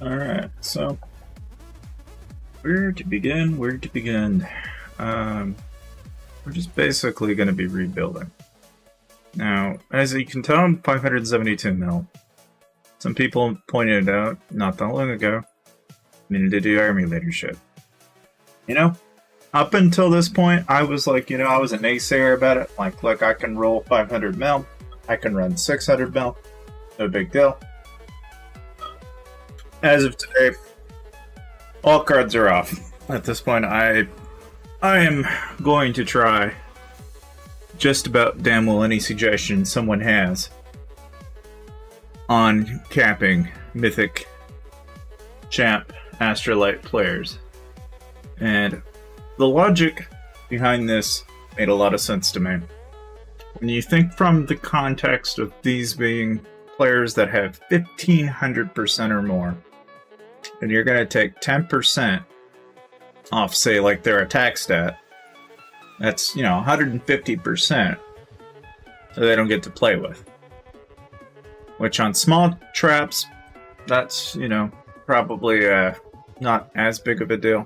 Alright, so where to begin? Where to begin? We're just basically going to be rebuilding. Now, as you can tell, I'm 572 mil. Some people pointed it out not that long ago. Needed to do army leadership. You know, up until this point, I was like, I was a naysayer about it. Like, look, I can roll 500 mil. I can run 600 mil. No big deal. As of today, all cards are off. At this point, I am going to try just about damn well any suggestion someone has on capping Mythic champ Astrolite players. And the logic behind this made a lot of sense to me. When you think from the context of these being players that have 1500% or more, and you're going to take 10% off, say, like their attack stat, that's, 150%, so they don't get to play with. Which on small traps, that's, probably not as big of a deal.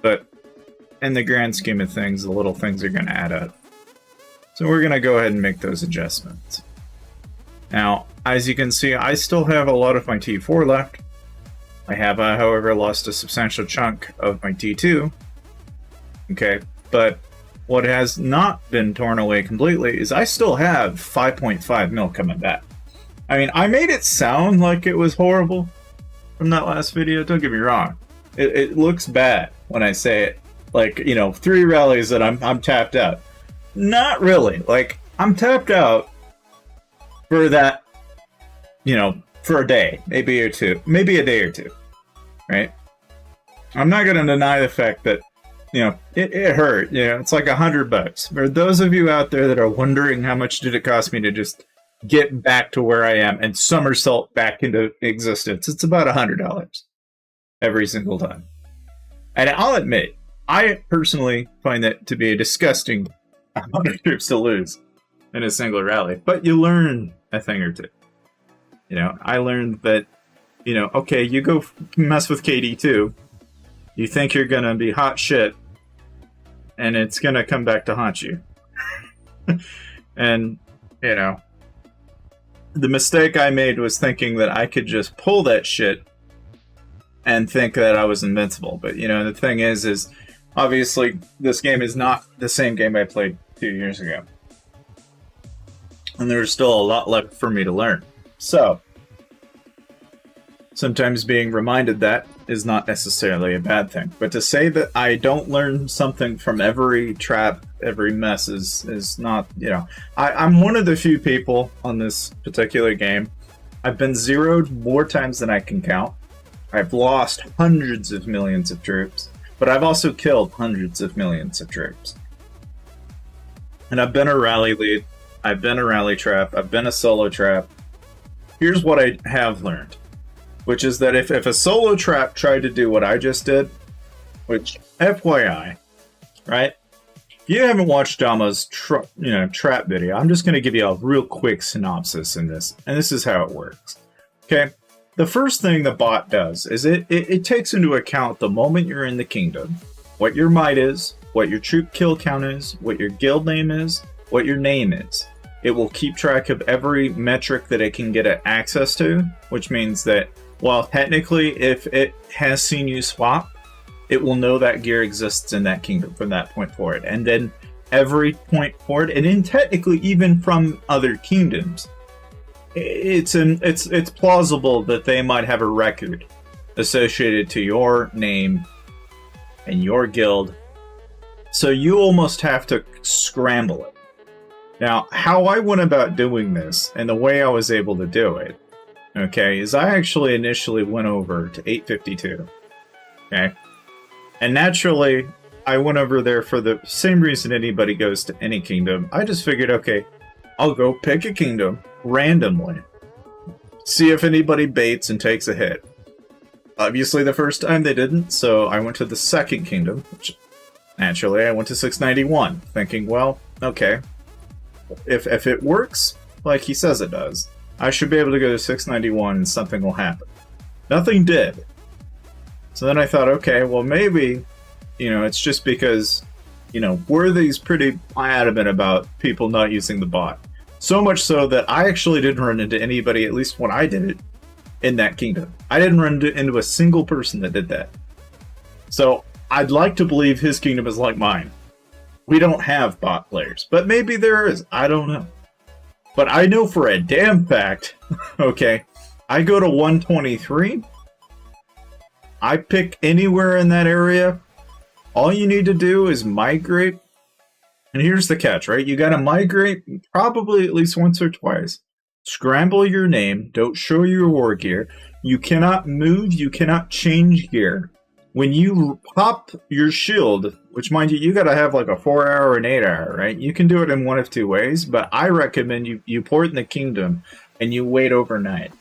But in the grand scheme of things, the little things are going to add up. So we're going to go ahead and make those adjustments. Now, as you can see, I still have a lot of my T4 left. I have, however, lost a substantial chunk of my T2. Okay, but what has not been torn away completely is I still have 5.5 mil coming back. I mean, I made it sound like it was horrible from that last video. Don't get me wrong. It looks bad when I say it. Like, 3 rallies that I'm tapped out. Not really. Like, I'm tapped out for that, for a day, maybe a day or two, right? I'm not going to deny the fact that, it hurt. It's like $100. For those of you out there that are wondering how much did it cost me to just get back to where I am and somersault back into existence, it's about $100 every single time. And I'll admit, I personally find that to be a disgusting amount of troops to lose in a single rally. But you learn a thing or two. I learned that, okay, you go mess with KD2, you think you're going to be hot shit, and it's going to come back to haunt you. And, the mistake I made was thinking that I could just pull that shit and think that I was invincible. But, the thing is obviously this game is not the same game I played 2 years ago. And there's still a lot left for me to learn. So, sometimes being reminded that is not necessarily a bad thing. But to say that I don't learn something from every trap, every mess is not, I'm one of the few people on this particular game. I've been zeroed more times than I can count. I've lost hundreds of millions of troops, but I've also killed hundreds of millions of troops. And I've been a rally lead, I've been a rally trap, I've been a solo trap. Here's what I have learned, which is that if a solo trap tried to do what I just did, which, FYI, right? If you haven't watched Dama's trap video, I'm just going to give you a real quick synopsis in this, and this is how it works. Okay? The first thing the bot does is it takes into account the moment you're in the kingdom, what your might is, what your troop kill count is, what your guild name is, what your name is. It will keep track of every metric that it can get access to, which means that while technically if it has seen you swap, it will know that gear exists in that kingdom from that point forward. And then every point forward, and then technically even from other kingdoms, it's plausible that they might have a record associated to your name and your guild. So you almost have to scramble it. Now, how I went about doing this and the way I was able to do it, okay, is I actually initially went over to 852. Okay? And naturally, I went over there for the same reason anybody goes to any kingdom. I just figured, okay, I'll go pick a kingdom randomly. See if anybody baits and takes a hit. Obviously, the first time they didn't, so I went to the second kingdom, which naturally I went to 691, thinking, well, okay, if it works like he says it does, I should be able to go to 691 and something will happen. Nothing did. So then I thought, okay, well maybe, it's just because, Worthy's pretty adamant about people not using the bot. So much so that I actually didn't run into anybody, at least when I did it, in that kingdom. I didn't run into a single person that did that. So I'd like to believe his kingdom is like mine. We don't have bot players, but maybe there is. I don't know. But I know for a damn fact, okay, I go to 123, I pick anywhere in that area, all you need to do is migrate, and here's the catch, right? You gotta migrate probably at least once or twice. Scramble your name, don't show your war gear, you cannot move, you cannot change gear. When you pop your shield, which mind you gotta have like a 4-hour or an 8-hour, right? You can do it in one of two ways, but I recommend you port in the kingdom and you wait overnight.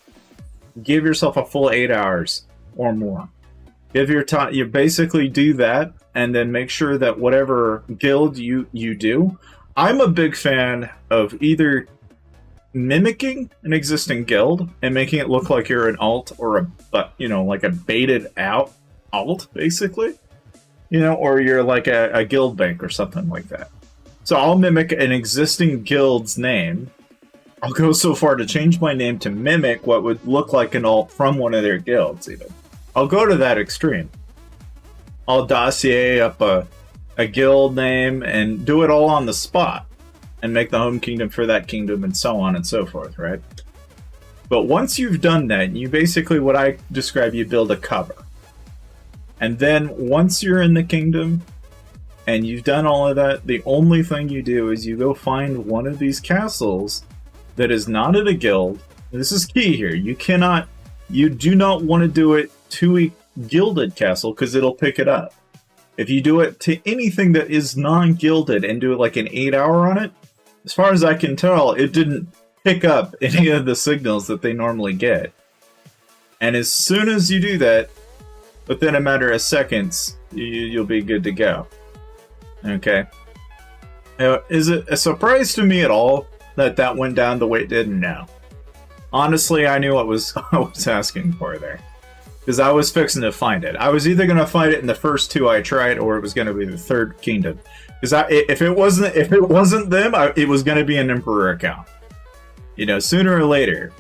Give yourself a full 8 hours or more. If you're you basically do that, and then make sure that whatever guild you do, I'm a big fan of either mimicking an existing guild and making it look like you're an alt or like a baited out alt, basically, or you're like a guild bank or something like that. So I'll mimic an existing guild's name. I'll go so far to change my name to mimic what would look like an alt from one of their guilds, even. I'll go to that extreme. I'll dossier up a guild name and do it all on the spot and make the home kingdom for that kingdom and so on and so forth, right? But once you've done that, you basically, what I describe, you build a cover. And then once you're in the kingdom and you've done all of that, the only thing you do is you go find one of these castles that is not in a guild. This is key here. You do not want to do it to a gilded castle because it'll pick it up. If you do it to anything that is non-gilded and do like an 8-hour on it, as far as I can tell, it didn't pick up any of the signals that they normally get. And as soon as you do that, within a matter of seconds, you'll be good to go. Okay. Now, is it a surprise to me at all that went down the way it did? No. Honestly, I knew what I was asking for there. Because I was fixing to find it. I was either going to find it in the first two I tried, or it was going to be the third kingdom. Because if it wasn't them, it was going to be an Emperor account. Sooner or later.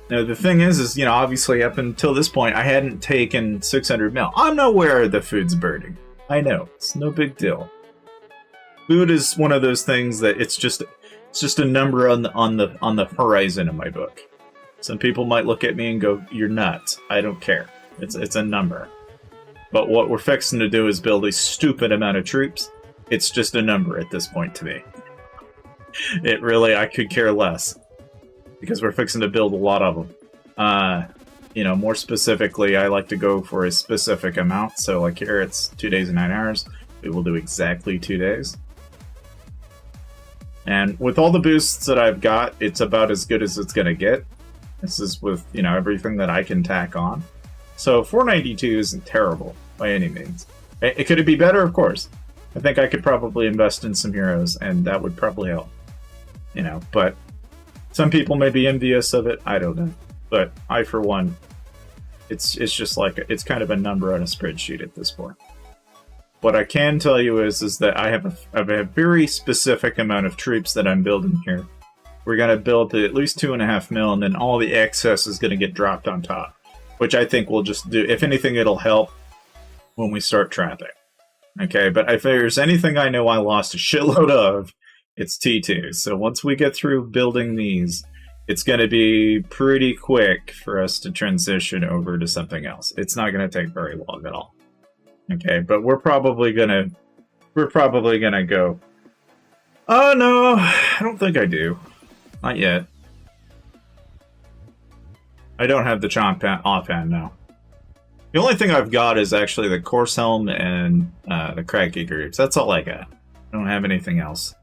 Now, the thing is, obviously up until this point, I hadn't taken 600 mil. I'm not aware the food's burning. I know. It's no big deal. Food is one of those things that it's just a number on the horizon in my book. Some people might look at me and go, "You're nuts." I don't care. It's a number. But what we're fixing to do is build a stupid amount of troops. It's just a number at this point to me. I could care less. Because we're fixing to build a lot of them. More specifically, I like to go for a specific amount. So like here, it's 2 days and 9 hours. We will do exactly 2 days. And with all the boosts that I've got, it's about as good as it's going to get. This is with, everything that I can tack on. So 492 isn't terrible by any means. Could it be better? Of course. I think I could probably invest in some heroes, and that would probably help. But some people may be envious of it. I don't know. But I, for one, it's just like, it's kind of a number on a spreadsheet at this point. What I can tell you is that I have a very specific amount of troops that I'm building here. We're going to build to at least 2.5 mil, and then all the excess is going to get dropped on top. Which I think will just do, if anything, it'll help when we start trapping. Okay, but if there's anything I know I lost a shitload of, it's T2. So once we get through building these, it's going to be pretty quick for us to transition over to something else. It's not going to take very long at all. Okay, but we're probably gonna go. Oh no, I don't think I do. Not yet. I don't have the chomp offhand now. The only thing I've got is actually the Course Helm and the Craggy groups. That's all I got. I don't have anything else.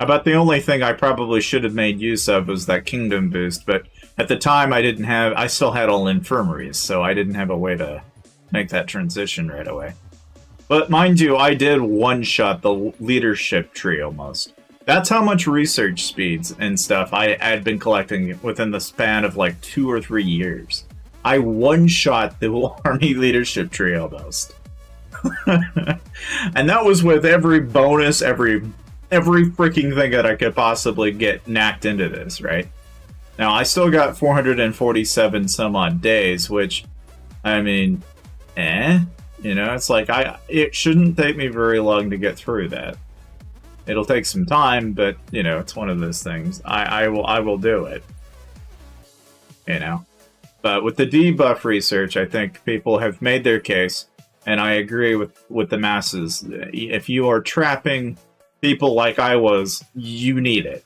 About the only thing I probably should have made use of was that Kingdom boost, but at the time I still had all infirmaries, so I didn't have a way to make that transition right away. But mind you, I did one-shot the leadership tree almost. That's how much research speeds and stuff I had been collecting within the span of like 2 or 3 years. I one-shot the army leadership tree almost. And that was with every bonus, every freaking thing that I could possibly get knacked into this, right? Now, I still got 447 some odd days, which, I mean, you know, it's like, it shouldn't take me very long to get through that. It'll take some time, but, you know, it's one of those things. I will do it. You know? But with the debuff research, I think people have made their case, and I agree with the masses. If you are trapping people like I was, you need it.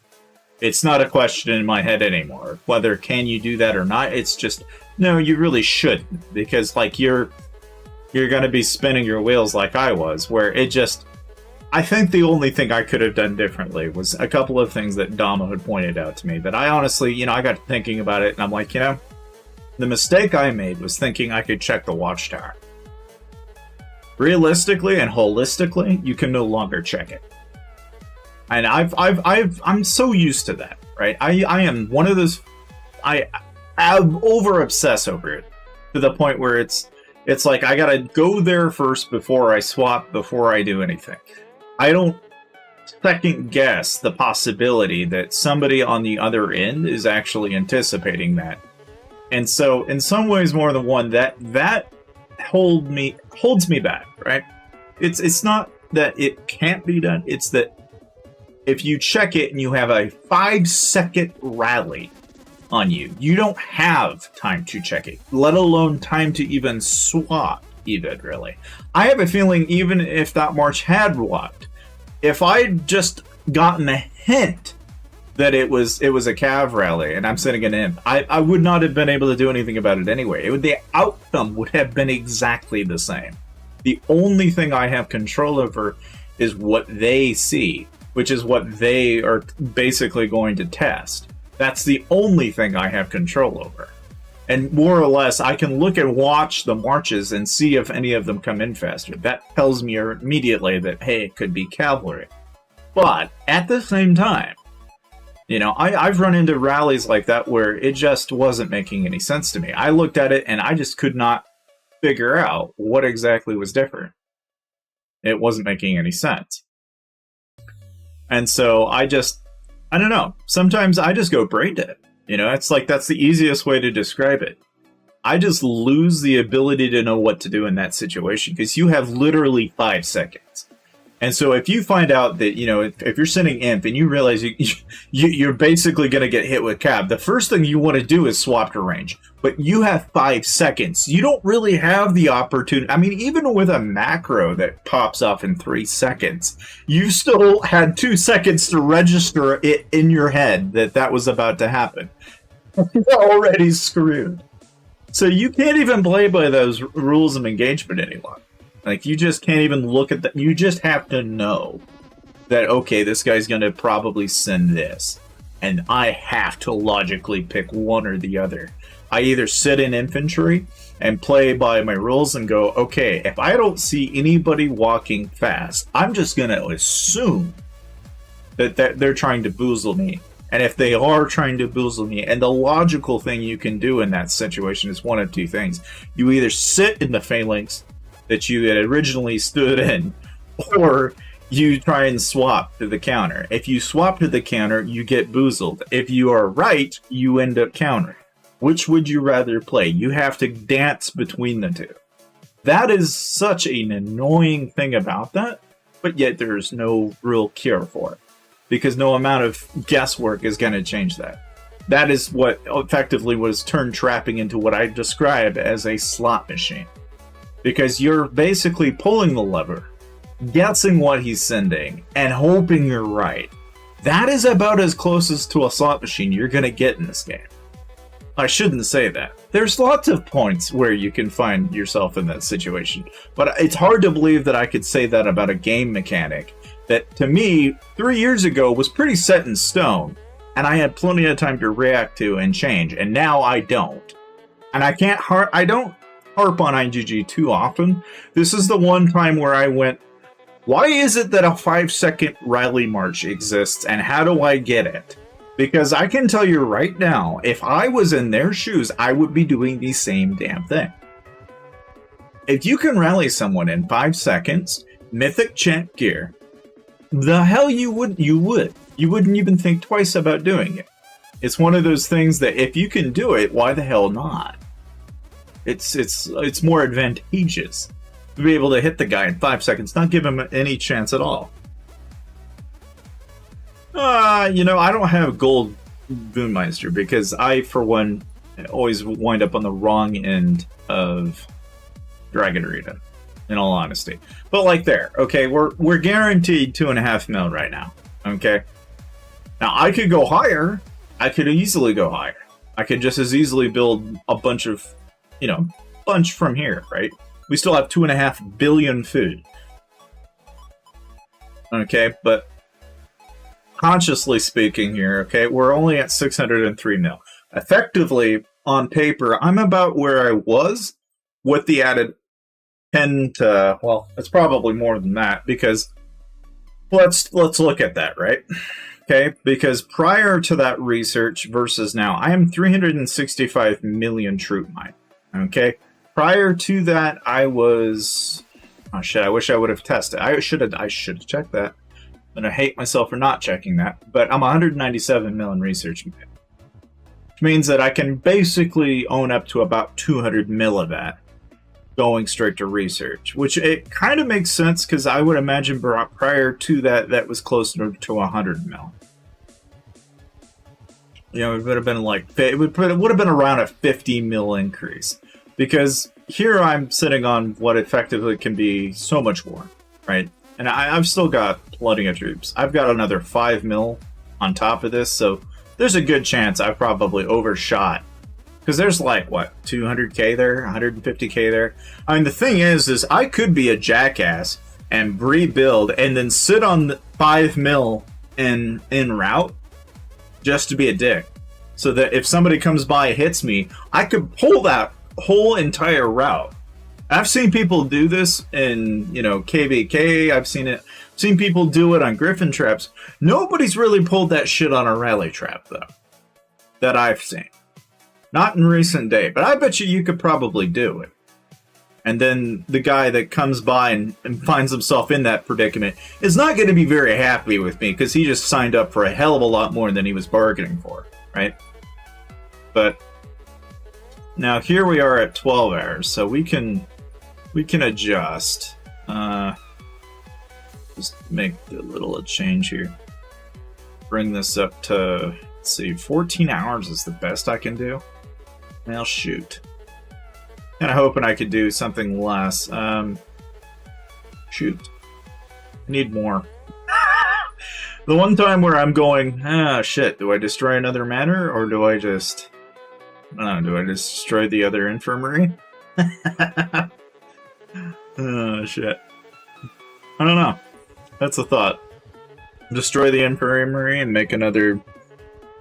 It's not a question in my head anymore. Whether can you do that or not, it's just, no, you really shouldn't. Because, like, you're going to be spinning your wheels like I was, where it just... I think the only thing I could have done differently was a couple of things that Damo had pointed out to me that I honestly, you know, I got thinking about it, and I'm like, you know, the mistake I made was thinking I could check the watchtower. Realistically and holistically, you can no longer check it. And I'm so used to that, right? I am one of those, I over obsess over it to the point where it's like I gotta go there first before I swap, before I do anything. I don't second guess the possibility that somebody on the other end is actually anticipating that. And so, in some ways more than one, that holds me back, right? It's not that it can't be done, it's that if you check it and you have a 5-second rally on you, you don't have time to check it, let alone time to even swap, even, really. I have a feeling even if that march had walked, if I'd just gotten a hint that it was a cav rally and I'm sending an imp, I would not have been able to do anything about it anyway. The outcome would have been exactly the same. The only thing I have control over is what they see, which is what they are basically going to test. That's the only thing I have control over. And more or less, I can look and watch the marches and see if any of them come in faster. That tells me immediately that, hey, it could be cavalry. But at the same time, you know, I've run into rallies like that where it just wasn't making any sense to me. I looked at it and I just could not figure out what exactly was different. It wasn't making any sense. And so I don't know. Sometimes I just go brain dead. You know, it's like that's the easiest way to describe it. I just lose the ability to know what to do in that situation because you have literally 5 seconds. And so if you find out that, you know, if you're sending imp and you realize you're basically going to get hit with cab, the first thing you want to do is swap to range. But you have 5 seconds. You don't really have the opportunity. I mean, even with a macro that pops off in 3 seconds, you still had 2 seconds to register it in your head that was about to happen. You're already screwed. So you can't even play by those rules of engagement anymore. Like, you just can't even look at that. You just have to know that, okay, this guy's going to probably send this. And I have to logically pick one or the other. I either sit in infantry and play by my rules and go, okay, if I don't see anybody walking fast, I'm just going to assume that they're trying to boozle me. And if they are trying to boozle me, and the logical thing you can do in that situation is one of two things. You either sit in the phalanx that you had originally stood in, or you try and swap to the counter. If you swap to the counter, you get boozled. If you are right, you end up countering. Which would you rather play? You have to dance between the two. That is such an annoying thing about that, but yet there's no real cure for it. Because no amount of guesswork is going to change that. That is what effectively was turned trapping into what I describe as a slot machine. Because you're basically pulling the lever, guessing what he's sending, and hoping you're right. That is about as close as to a slot machine you're going to get in this game. I shouldn't say that. There's lots of points where you can find yourself in that situation. But it's hard to believe that I could say that about a game mechanic that, to me, 3 years ago was pretty set in stone. And I had plenty of time to react to and change. And now I don't. And I don't harp on IGG too often. This is the one time where I went, why is it that a 5-second rally march exists and how do I get it? Because I can tell you right now, if I was in their shoes, I would be doing the same damn thing. If you can rally someone in 5 seconds, Mythic champ gear, the hell you would. You wouldn't even think twice about doing it. It's one of those things that if you can do it, why the hell not? It's more advantageous to be able to hit the guy in 5 seconds, not give him any chance at all. You know, I don't have gold Boonmeister because I, for one, always wind up on the wrong end of Dragon Arena, in all honesty. But like there, okay, we're guaranteed 2.5 mil right now. Okay. Now I could go higher. I could easily go higher. I could just as easily build a bunch of, you know, bunch from here, right? We still have 2.5 billion food. Okay, but consciously speaking here, okay, we're only at 603 mil. Effectively, on paper, I'm about where I was with the added 10 to, well, it's probably more than that, because let's look at that, right? Okay, because prior to that research versus now, I am 365 million troop mine. Okay, prior to that, I was, oh shit, I wish I would have tested. I should have checked that. And I hate myself for not checking that, but I'm 197 mil in research, which means that I can basically own up to about 200 mil of that going straight to research, which it kind of makes sense because I would imagine prior to that, that was closer to 100 mil. You know, it would have been like, it would have been around a 50 mil increase, because here I'm sitting on what effectively can be so much more, right? And I've still got plenty of troops. I've got another 5 mil on top of this, so there's a good chance I've probably overshot. Because there's like, what, 200k there, 150k there? I mean, the thing is I could be a jackass and rebuild and then sit on the 5 mil in route just to be a dick. So that if somebody comes by and hits me, I could pull that whole entire route. I've seen people do this in, you know, KVK. I've seen people do it on Gryphon traps. Nobody's really pulled that shit on a rally trap, though, that I've seen. Not in recent day, but I bet you could probably do it. And then the guy that comes by and finds himself in that predicament is not going to be very happy with me because he just signed up for a hell of a lot more than he was bargaining for, right? But now here we are at 12 hours, so we can adjust. Just make a little change here. Bring this up to, let's see, 14 hours is the best I can do. Well, shoot. Kind of hoping I could do something less. Shoot. I need more. The one time where I'm going, shit, do I destroy another manor, or do I just... do I just destroy the other infirmary? Oh, shit. I don't know. That's a thought. Destroy the infirmary and make another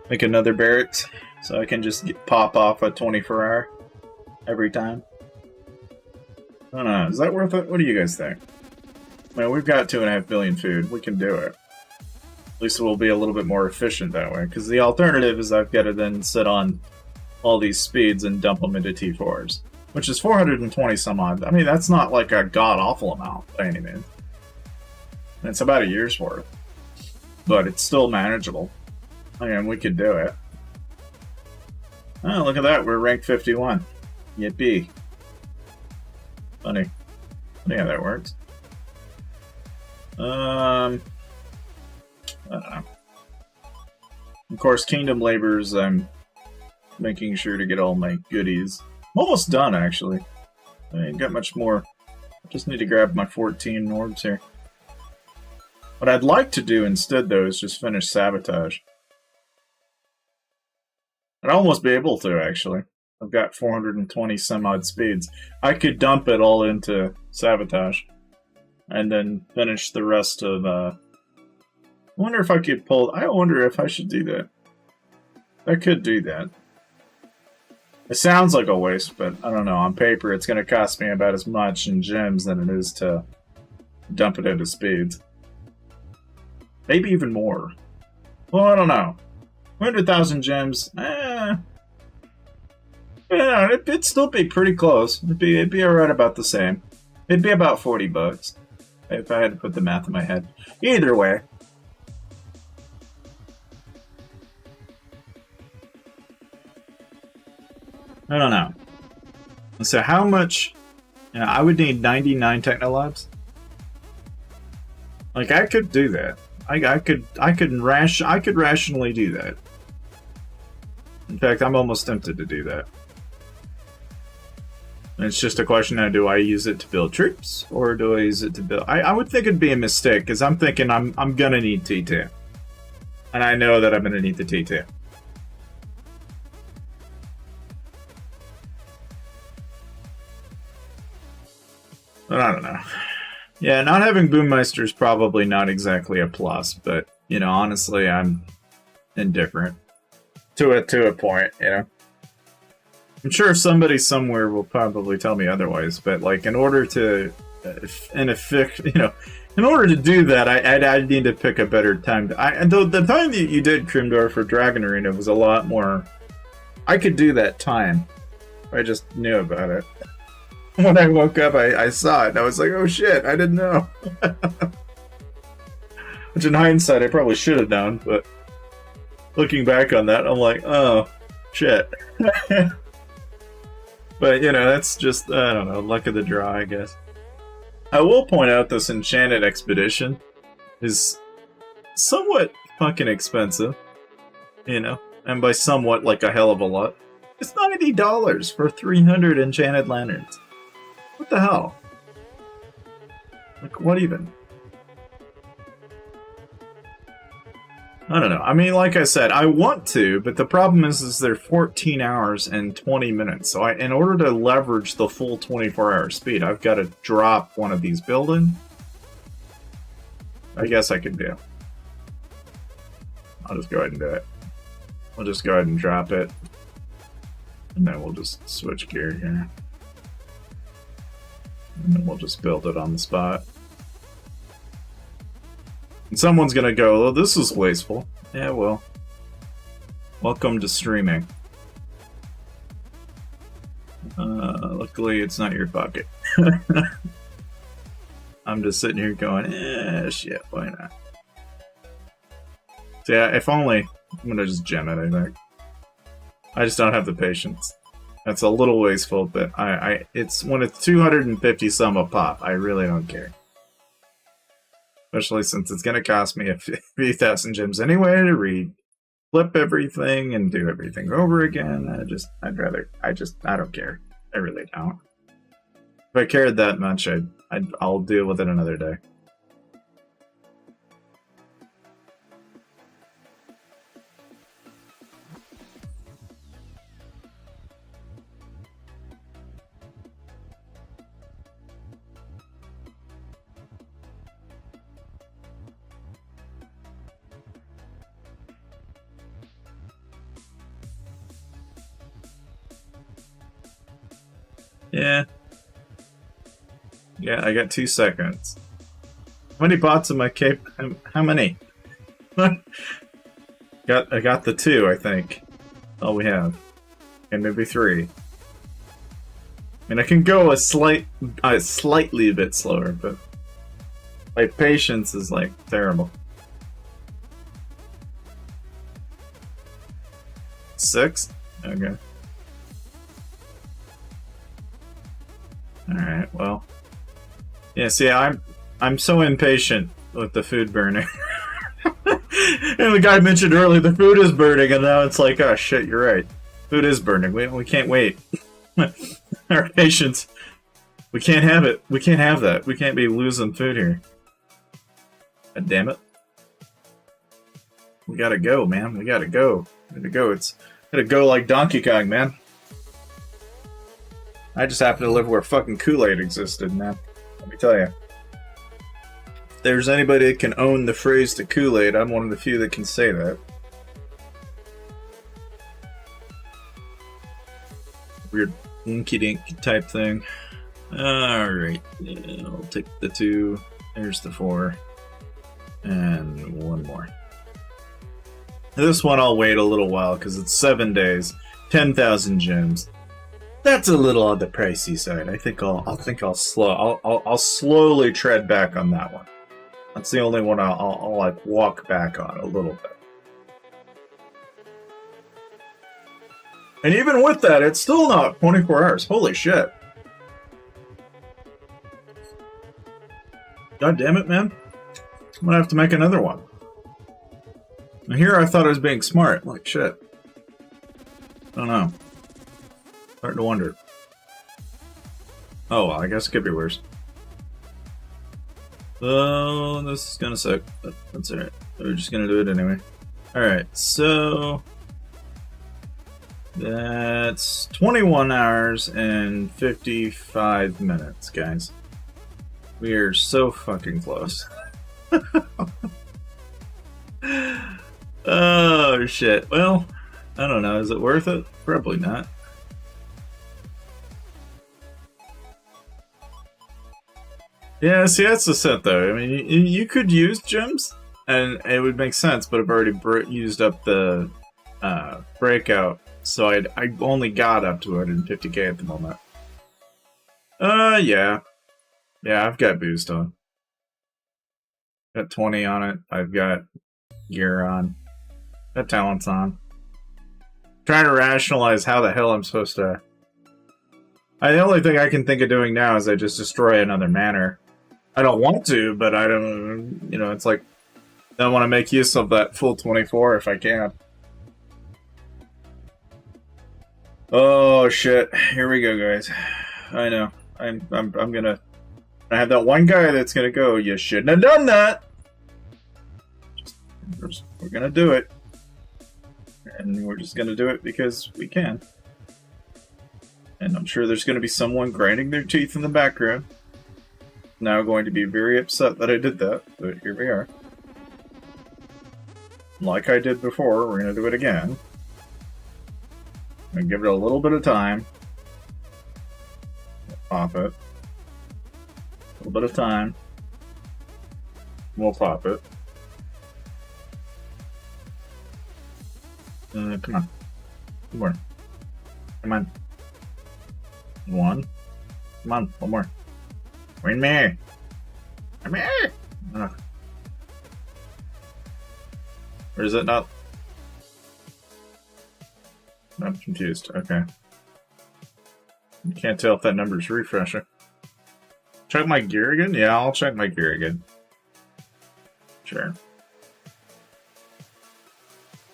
barracks, so I can just pop off a 24-hour every time. I don't know. Is that worth it? What do you guys think? Well, we've got 2.5 billion food. We can do it. At least we'll be a little bit more efficient that way. Because the alternative is I've got to then sit on all these speeds and dump them into T4s. Which is 420 some odd. I mean, that's not like a god-awful amount by any means. It's about a year's worth. But it's still manageable. I mean, we could do it. Oh, look at that. We're ranked 51. Yippee. Funny. Funny how that works. I don't know. Of course, Kingdom Labors, I'm making sure to get all my goodies. I'm almost done, actually. I ain't got much more. I just need to grab my 14 orbs here. What I'd like to do instead, though, is just finish Sabotage. I'd almost be able to, actually. I've got 420 some odd speeds. I could dump it all into Sabotage. And then finish the rest of, I wonder if I could pull... I wonder if I should do that. I could do that. It sounds like a waste, but I don't know. On paper, it's going to cost me about as much in gems than it is to dump it into speeds. Maybe even more. Well, I don't know. 100,000 gems. Yeah, it'd still be pretty close. It'd be right about the same. It'd be about $40 if I had to put the math in my head. Either way. I don't know. So how much? Yeah, I would need 99 Technolabs. Like I could do that. I could rationally do that. In fact, I'm almost tempted to do that. It's just a question of, do I use it to build troops or do I use it to build? I would think it'd be a mistake because I'm thinking I'm gonna need T2, and I know that I'm gonna need the T2. But I don't know. Yeah, not having Boommeister is probably not exactly a plus, but you know, honestly, I'm indifferent to a point. You know, I'm sure somebody somewhere will probably tell me otherwise, but like, in order to, in order to do that, I'd need to pick a better time. The time that you did Krimdor for Dragon Arena was a lot more. I could do that time. I just knew about it. When I woke up, I saw it, and I was like, oh shit, I didn't know. Which in hindsight, I probably should have known, but looking back on that, I'm like, oh, shit. But, you know, that's just, I don't know, luck of the draw, I guess. I will point out this Enchanted Expedition is somewhat fucking expensive, you know, and by somewhat, like a hell of a lot. It's $90 for 300 Enchanted Lanterns. What the hell? Like, what even? I don't know. I mean, like I said, I want to, but the problem is they're 14 hours and 20 minutes. So in order to leverage the full 24-hour speed, I've got to drop one of these buildings. I guess I could do. I'll just go ahead and do it. We'll just go ahead and drop it. And then we'll just switch gear here. And then we'll just build it on the spot. And someone's gonna go, oh, this is wasteful. Yeah, well. Welcome to streaming. Luckily, it's not your bucket. I'm just sitting here going, shit, why not? So yeah, if only, I'm gonna just gem it, I think. I just don't have the patience. That's a little wasteful, but it's when it's 250 some a pop, I really don't care. Especially since it's gonna cost me a few thousand gems anyway to flip everything and do everything over again. I don't care. I really don't. If I cared that much, I'll deal with it another day. Yeah, I got 2 seconds. How many bots am I How many? I got the 2, I think. All we have. And maybe 3. I mean, I can go a slightly a bit slower, but my patience is, like, terrible. 6? Okay. Alright, well. Yeah, see, I'm so impatient with the food burning. And the guy mentioned earlier the food is burning, and now it's like, oh shit, you're right. Food is burning. We can't wait. Our patience. We can't have it. We can't have that. We can't be losing food here. God damn it. We gotta go, man. We gotta go. We gotta go. It's gotta go like Donkey Kong, man. I just happen to live where fucking Kool-Aid existed, man. Let me tell you. If there's anybody that can own the phrase to Kool-Aid, I'm one of the few that can say that. Weird inky-dink type thing. Alright. Yeah, I'll take the 2. There's the 4. And 1 more. This one I'll wait a little while because it's 7 days, 10,000 gems. That's a little on the pricey side. I think I'll slowly tread back on that one. That's the only one I'll like walk back on a little bit. And even with that, it's still not 24 hours. Holy shit. God damn it, man. I'm gonna have to make another one. Now here I thought I was being smart. Like, shit. I don't know. Starting to wonder. Oh, well, I guess it could be worse. So, this is gonna suck, but that's alright. We're just gonna do it anyway. Alright, so... that's 21 hours and 55 minutes, guys. We are so fucking close. Oh, shit. Well, I don't know. Is it worth it? Probably not. Yeah, see, that's the set, though. I mean, you could use gems, and it would make sense, but I've already used up the breakout, so I only got up to 150k at the moment. Yeah. Yeah, I've got boost on. Got 20 on it. I've got gear on. Got talents on. Trying to rationalize how the hell I'm supposed to... the only thing I can think of doing now is I just destroy another manor. I don't want to, but I don't... You know, it's like... I want to make use of that full 24 if I can. Oh, shit. Here we go, guys. I know. I'm gonna... I have that one guy that's gonna go, you shouldn't have done that! We're gonna do it. And we're just gonna do it because we can. And I'm sure there's gonna be someone grinding their teeth in the background. Now going to be very upset that I did that, but here we are. Like I did before, we're gonna do it again. And give it a little bit of time. Pop it. A little bit of time. We'll pop it. Come on. One more. Come on. One. Come on, one more. Win me! Come here! Or is it not? I'm confused. Okay. You can't tell if that number's refreshing. Check my gear again? Yeah, I'll check my gear again. Sure.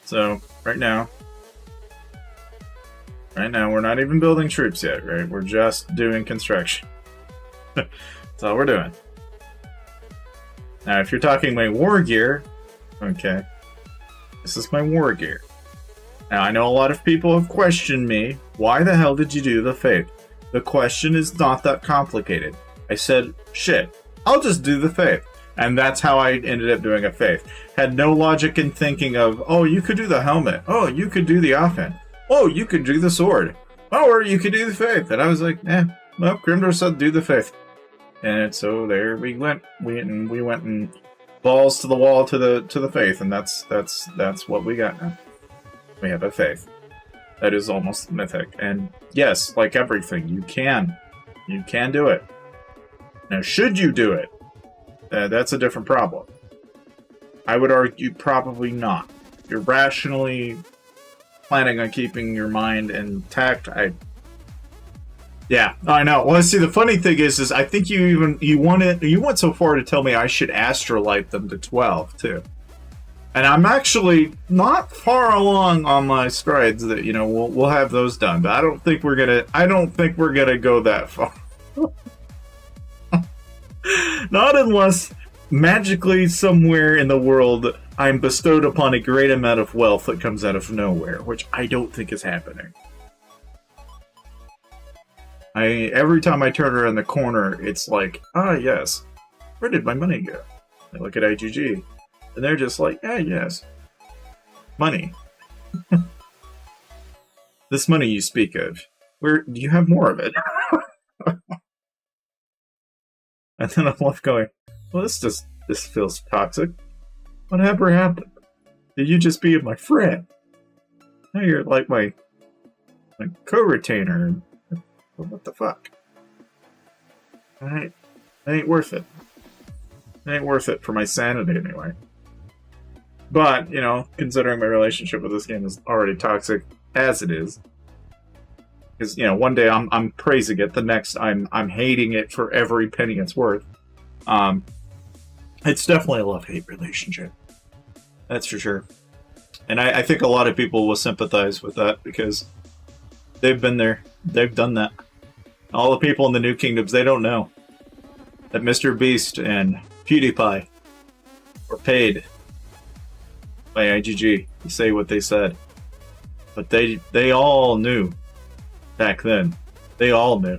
So, right now, we're not even building troops yet, right? We're just doing construction. That's all we're doing. Now, if you're talking my war gear, okay, this is my war gear. Now, I know a lot of people have questioned me, why the hell did you do the faith? The question is not that complicated. I said, shit, I'll just do the faith. And that's how I ended up doing a faith. Had no logic in thinking of, oh, you could do the helmet. Oh, you could do the offhand. Oh, you could do the sword. Oh, or you could do the faith. And I was like, well, Grimdor said do the faith. And so there we went. We went and balls to the wall to the faith, and that's what we got now. We have a faith. That is almost mythic. And yes, like everything, you can do it. Now, should you do it? That's a different problem. I would argue probably not. If you're rationally planning on keeping your mind intact, yeah, I know. Well, see, the funny thing is I think you went so far to tell me I should astrolight them to 12 too. And I'm actually not far along on my strides that, you know, we'll have those done, but I don't think we're gonna go that far. Not unless magically somewhere in the world I'm bestowed upon a great amount of wealth that comes out of nowhere, which I don't think is happening. Every time I turn around the corner, it's like, yes, where did my money go? I look at IGG, and they're just like, yes, money. This money you speak of, where do you have more of it? And then I'm left going, well, this feels toxic. Whatever happened? Did you just be my friend? Now you're like my co-retainer. What the fuck? Alright. It ain't worth it. It ain't worth it for my sanity anyway. But, you know, considering my relationship with this game is already toxic as it is. Because, you know, one day I'm praising it, the next I'm hating it for every penny it's worth. It's definitely a love-hate relationship. That's for sure. And I think a lot of people will sympathize with that because they've been there. They've done that. All the people in the New Kingdoms, they don't know that Mr. Beast and PewDiePie were paid by IGG to say what they said. But they all knew back then. They all knew.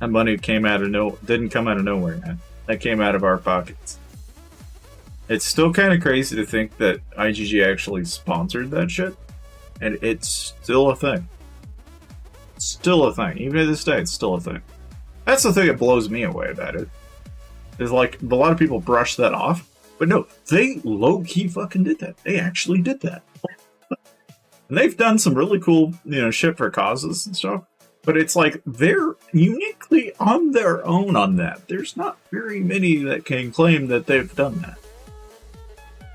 That money didn't come out of nowhere, man. That came out of our pockets. It's still kind of crazy to think that IGG actually sponsored that shit. And it's still a thing. It's still a thing. Even to this day, it's still a thing. That's the thing that blows me away about it. Is like, a lot of people brush that off. But no, they low-key fucking did that. They actually did that. And they've done some really cool, you know, shit for causes and stuff. But it's like, they're uniquely on their own on that. There's not very many that can claim that they've done that.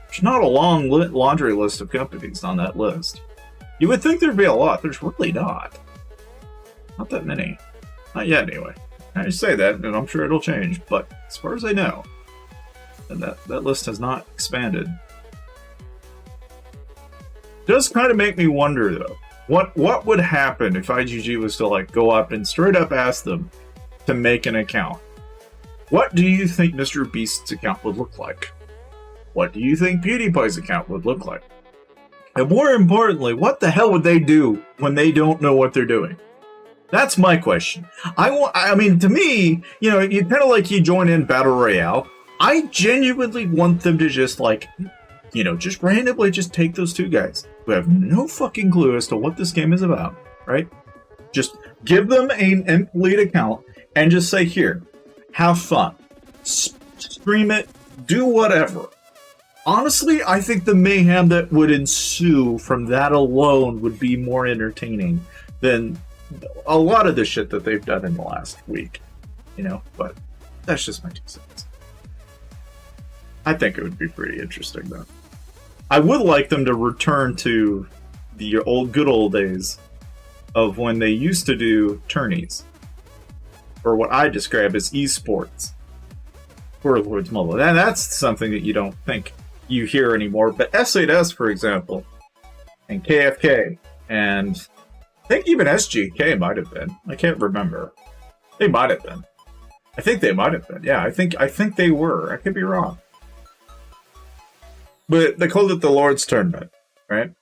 There's not a long laundry list of companies on that list. You would think there'd be a lot. There's really not. Not that many. Not yet, anyway. I say that, and I'm sure it'll change. But as far as I know, that list has not expanded. It does kind of make me wonder, though. What would happen if IGG was to like go up and straight up ask them to make an account? What do you think Mr. Beast's account would look like? What do you think PewDiePie's account would look like? And more importantly, what the hell would they do when they don't know what they're doing? That's my question. I mean, to me, you know, you kind of like you join in Battle Royale. I genuinely want them to just like, you know, just randomly just take those two guys who have no fucking clue as to what this game is about, right? Just give them an elite account and just say, here, have fun. Stream it, do whatever. Honestly, I think the mayhem that would ensue from that alone would be more entertaining than a lot of the shit that they've done in the last week. You know, but that's just my 2 cents. I think it would be pretty interesting, though. I would like them to return to the good old days of when they used to do tourneys, or what I describe as esports for Lords Mobile. And that's something that you don't think you hear anymore. But S8S, for example, and KFK, and I think even SGK might have been. I can't remember. They might have been. I think they might have been. Yeah, I think they were. I could be wrong. But they called it the Lord's Tournament, right?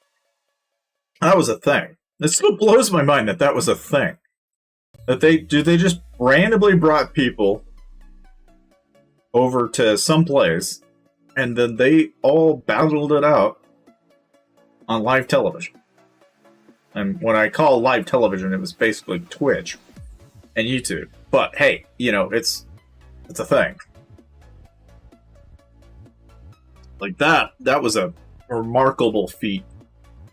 That was a thing. It still blows my mind that that was a thing. That they just randomly brought people over to some place, and then they all battled it out on live television. And when I call live television, it was basically Twitch and YouTube. But hey, you know, it's a thing. Like that was a remarkable feat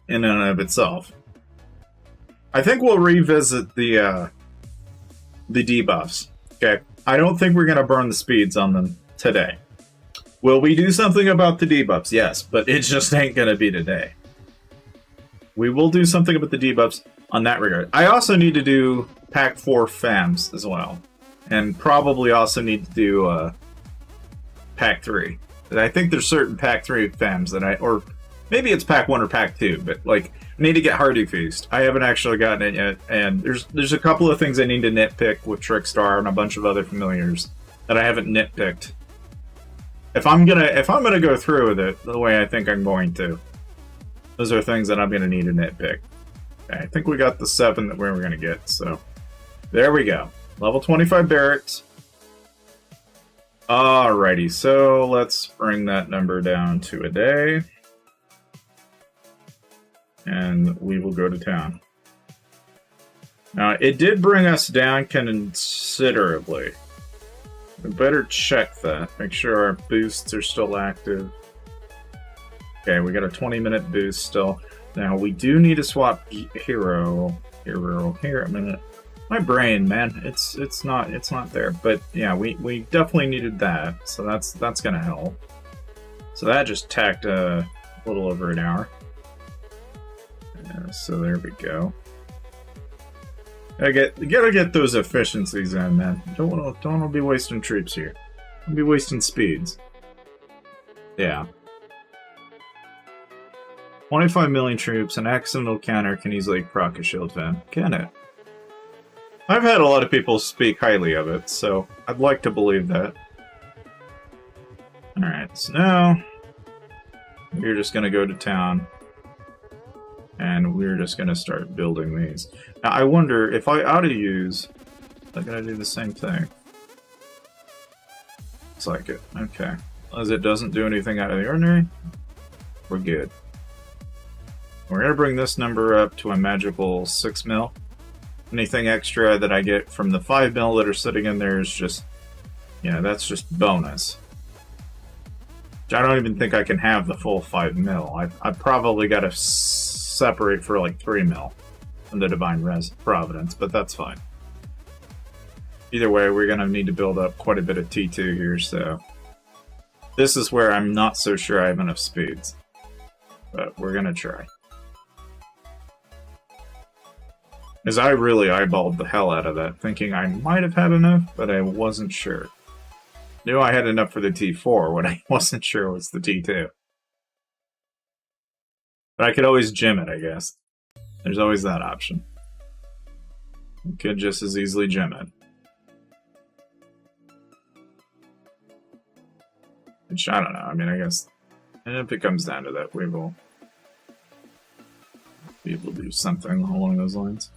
in and of itself. I think we'll revisit the debuffs. Okay, I don't think we're gonna burn the speeds on them today. Will we do something about the debuffs? Yes, but it just ain't gonna be today. We will do something about the debuffs on that regard. I also need to do Pack 4 FAMs as well, and probably also need to do Pack 3. I think there's certain Pack 3 FAMs that or maybe it's Pack 1 or Pack 2, but like, I need to get Hardy Feast. I haven't actually gotten it yet, and there's a couple of things I need to nitpick with Trickstar and a bunch of other familiars that I haven't nitpicked. If I'm gonna go through with it the way I think I'm going to, those are things that I'm gonna need to nitpick. Okay, I think we got the 7 that we were gonna get, so there we go. Level 25 barracks. Alrighty, so let's bring that number down to a day. And we will go to town. Now, it did bring us down considerably. We better check that. Make sure our boosts are still active. Okay, we got a 20-minute boost still. Now, we do need to swap hero here a minute. My brain, man, it's not there. But yeah, we definitely needed that, so that's gonna help. So that just tacked a little over an hour. Yeah, so there we go. You gotta get those efficiencies in, man. Don't wanna be wasting troops here. Don't be wasting speeds. Yeah. 25 million troops, an accidental counter can easily proc a shield fan. Can it? I've had a lot of people speak highly of it, so I'd like to believe that. Alright, so now we're just gonna go to town and we're just gonna start building these. Now I wonder if I ought to use... I'm gonna do the same thing. Looks like it. Okay. As it doesn't do anything out of the ordinary, we're good. We're going to bring this number up to a magical 6 mil. Anything extra that I get from the 5 mil that are sitting in there is just, you know, that's just bonus. I don't even think I can have the full 5 mil. I've probably got to separate for like 3 mil from the Divine Providence, but that's fine. Either way, we're going to need to build up quite a bit of T2 here, so... This is where I'm not so sure I have enough speeds. But we're going to try. Because I really eyeballed the hell out of that, thinking I might have had enough, but I wasn't sure. Knew I had enough for the T4, what I wasn't sure was the T2. But I could always gem it, I guess. There's always that option. You could just as easily gem it. Which, I don't know, I mean, I guess... And if it comes down to that, we will be able to do something along those lines.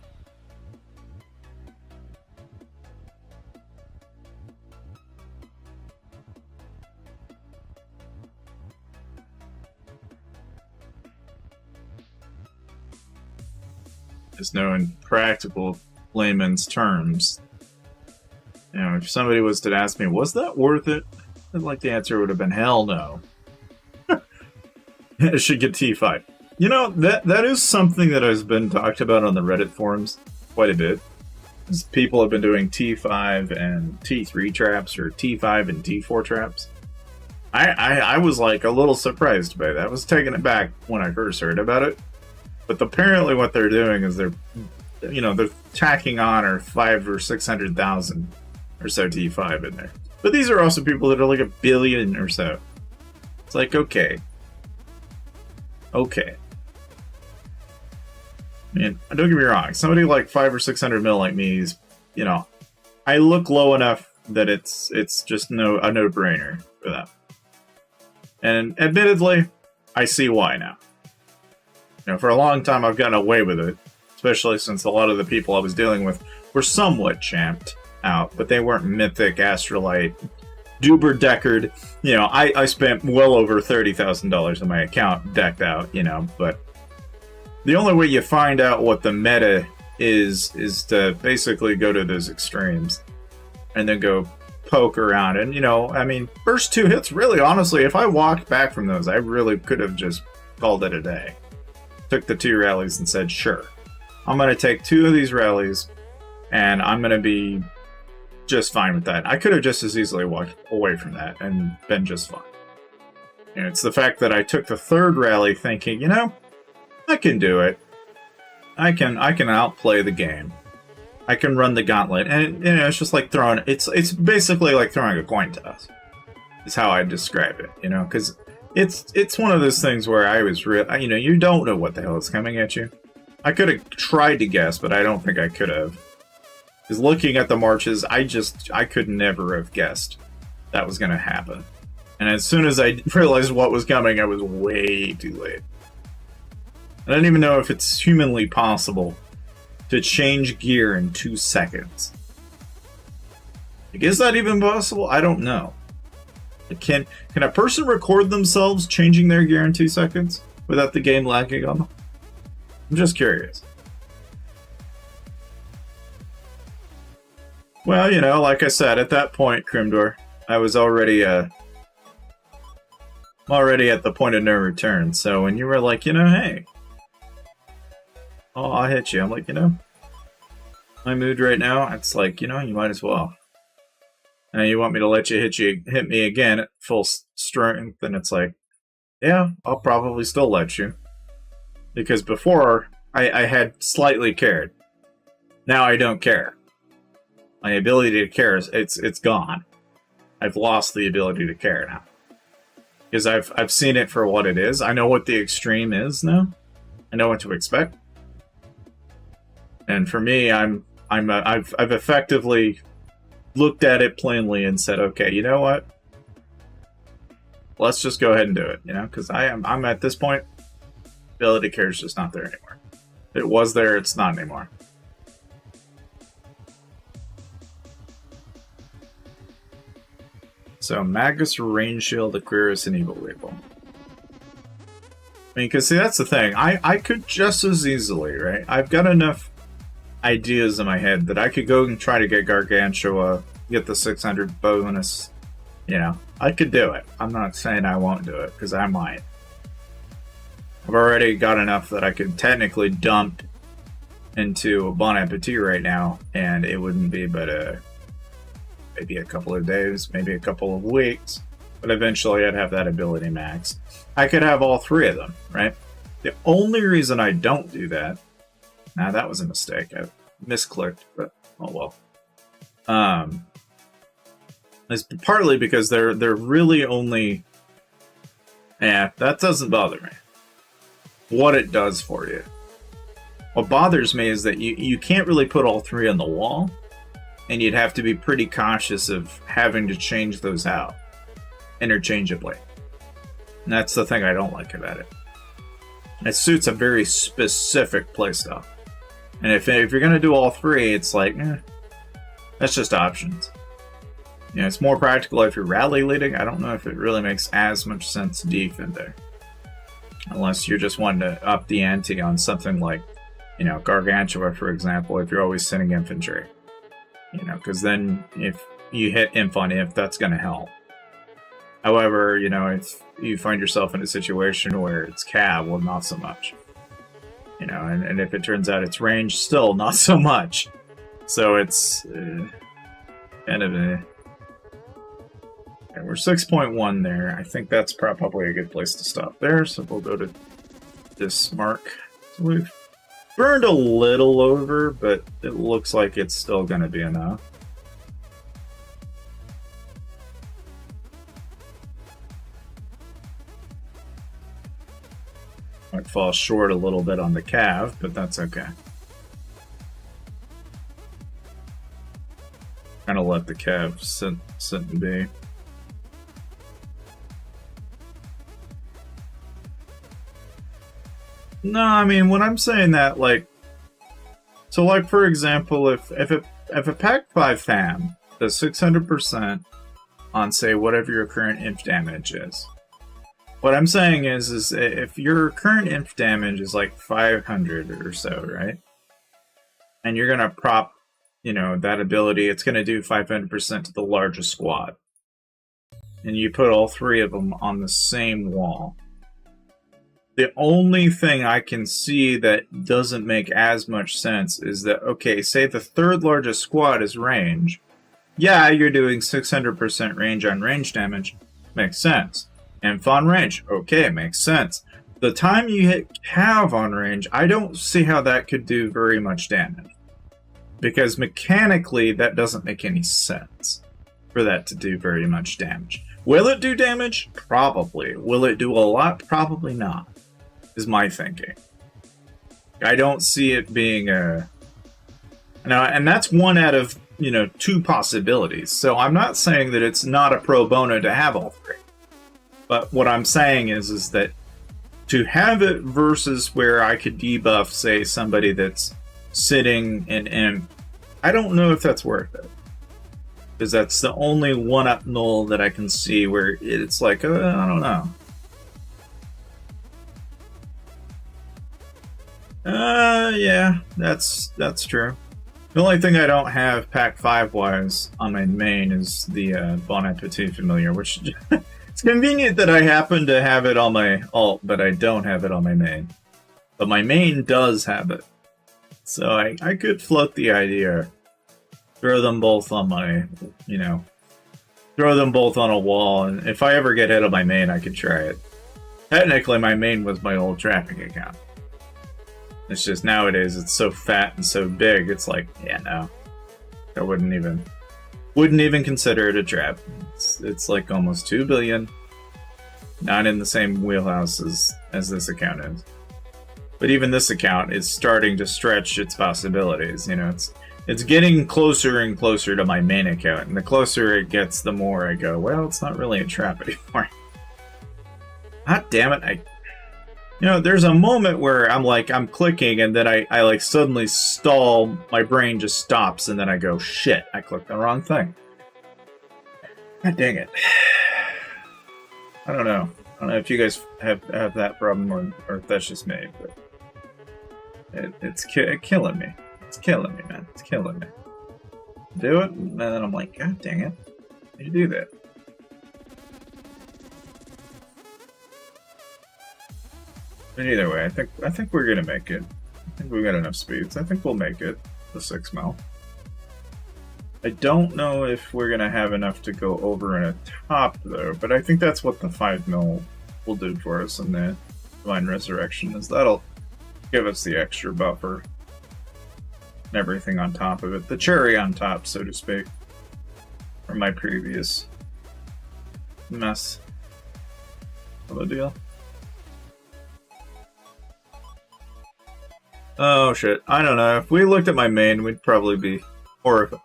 Just knowing practical layman's terms. You know, if somebody was to ask me, was that worth it? I'd like the answer would have been hell no. It should get T5. You know, that is something that has been talked about on the Reddit forums quite a bit. People have been doing T5 and T3 traps, or T5 and T4 traps. I was like a little surprised by that. I was taken aback when I first heard about it. But apparently what they're doing is they're tacking on or 500,000 or 600,000 or so T5 in there. But these are also people that are like 1 billion or so. It's like, okay. Okay. I mean, don't get me wrong. Somebody like 500 or 600 mil like me is, you know, I look low enough that it's just a no-brainer for them. And admittedly, I see why now. You know, for a long time I've gotten away with it, especially since a lot of the people I was dealing with were somewhat champed out, but they weren't Mythic, Astrolite, Duber Deckard. You know, I spent well over $30,000 on my account decked out, you know, but the only way you find out what the meta is to basically go to those extremes and then go poke around. And, you know, I mean, first 2 hits, really, honestly, if I walked back from those, I really could have just called it a day. Took the 2 rallies and said, sure, I'm going to take 2 of these rallies and I'm going to be just fine with that. I could have just as easily walked away from that and been just fine. And it's the fact that I took the 3rd rally thinking, you know, I can do it. I can outplay the game. I can run the gauntlet. And, you know, it's just like throwing... It's basically like throwing a coin toss. Is how I describe it, you know, because it's one of those things where I was real... You know, you don't know what the hell is coming at you. I could have tried to guess, but I don't think I could have. Because looking at the marches, I could never have guessed that was going to happen. And as soon as I realized what was coming, I was way too late. I don't even know if it's humanly possible to change gear in 2 seconds. Like, is that even possible? I don't know. Can a person record themselves changing their gear in 2 seconds without the game lagging on them? I'm just curious. Well, you know, like I said, at that point, Crimdor, I was already I'm already at the point of no return. So when you were like, you know, hey, I'll hit you. I'm like, you know, my mood right now, it's like, you know, you might as well. And you want me to let you hit me again at full strength, and it's like, yeah, I'll probably still let you. Because before, I had slightly cared. Now I don't care. My ability to care, it's gone. I've lost the ability to care now. Because I've seen it for what it is. I know what the extreme is now. I know what to expect. And for me, I've effectively looked at it plainly and said, okay, you know what? Let's just go ahead and do it, you know? Because I'm at this point, ability care is just not there anymore. It was there, it's not anymore. So, Magus, Range Shield, Aquarius, and Evil Label. I mean, because see, that's the thing. I could just as easily, right? I've got enough ideas in my head that I could go and try to get Gargantua, get the 600 bonus. You know, I could do it. I'm not saying I won't do it, because I might. I've already got enough that I could technically dump into a Bon Appetit right now, and it wouldn't be but maybe a couple of days, maybe a couple of weeks, but eventually I'd have that ability maxed. I could have all three of them, right? The only reason I don't do that, now that was a mistake, I misclicked, but oh well. It's partly because they're really only, that doesn't bother me. What it does for you. What bothers me is that you can't really put all three on the wall, and you'd have to be pretty cautious of having to change those out interchangeably. And that's the thing I don't like about it. It suits a very specific playstyle. And if you're going to do all three, it's like, that's just options. You know, it's more practical if you're rally leading. I don't know if it really makes as much sense defending. Unless you're just wanting to up the ante on something like, you know, Gargantua, for example, if you're always sending infantry. You know, because then if you hit inf on inf, that's going to help. However, you know, if you find yourself in a situation where it's cav, well, not so much. You know, and if it turns out it's range, still not so much. So it's kind of a... Okay, we're 6.1 there. I think that's probably a good place to stop there. So we'll go to this mark. So we've burned a little over, but it looks like it's still going to be enough. Might fall short a little bit on the cav, but that's okay. Kind of let the cav sit and be. No, I mean, when I'm saying that, like, so like, for example, if a Pack 5 fam does 600% on, say, whatever your current inf damage is, what I'm saying is if your current inf damage is like 500 or so, right? And you're gonna prop, you know, that ability, it's gonna do 500% to the largest squad. And you put all three of them on the same wall. The only thing I can see that doesn't make as much sense is that, okay, say the third largest squad is range. Yeah, you're doing 600% range on range damage. Makes sense. Inf on range. Okay, makes sense. The time you hit cav on range, I don't see how that could do very much damage. Because mechanically, that doesn't make any sense for that to do very much damage. Will it do damage? Probably. Will it do a lot? Probably not. Is my thinking. I don't see it being a... Now, and that's one out of, you know, two possibilities. So I'm not saying that it's not a pro bono to have all three. But what I'm saying is that to have it versus where I could debuff, say, somebody that's sitting in imp, I don't know if that's worth it. Because that's the only one-up null that I can see where it's like, I don't know. Yeah, that's true. The only thing I don't have Pack 5 wise on my main is the Bon Appetit Familiar, which It's convenient that I happen to have it on my alt, but I don't have it on my main. But my main does have it. So I could float the idea. Throw them both on my, throw them both on a wall, and if I ever get hit on my main, I could try it. Technically, my main was my old trapping account. It's just nowadays it's so fat and so big, it's like, yeah, no. I wouldn't even consider it a trap. It's like almost 2 billion. Not in the same wheelhouse as this account is. But even this account is starting to stretch its possibilities. It's getting closer and closer to my main account, and the closer it gets, the more I go, well, it's not really a trap anymore. God damn it, there's a moment where I'm clicking, and then I like suddenly stall, my brain just stops, and then I go, shit, I clicked the wrong thing. God dang it. I don't know if you guys have that problem, or if that's just me, but it's killing me. It's killing me, man. It's killing me. Do it, and then I'm like, God dang it. How'd you do that? But either way, I think we're gonna make it. I think we got enough speeds. I think we'll make it the 6 mil. I don't know if we're gonna have enough to go over in a top though, but I think that's what the 5 mil will do for us in the Divine Resurrection, is that'll give us the extra buffer. And everything on top of it. The cherry on top, so to speak. From my previous mess of a deal. Oh shit, I don't know. If we looked at my main, we'd probably be horrified.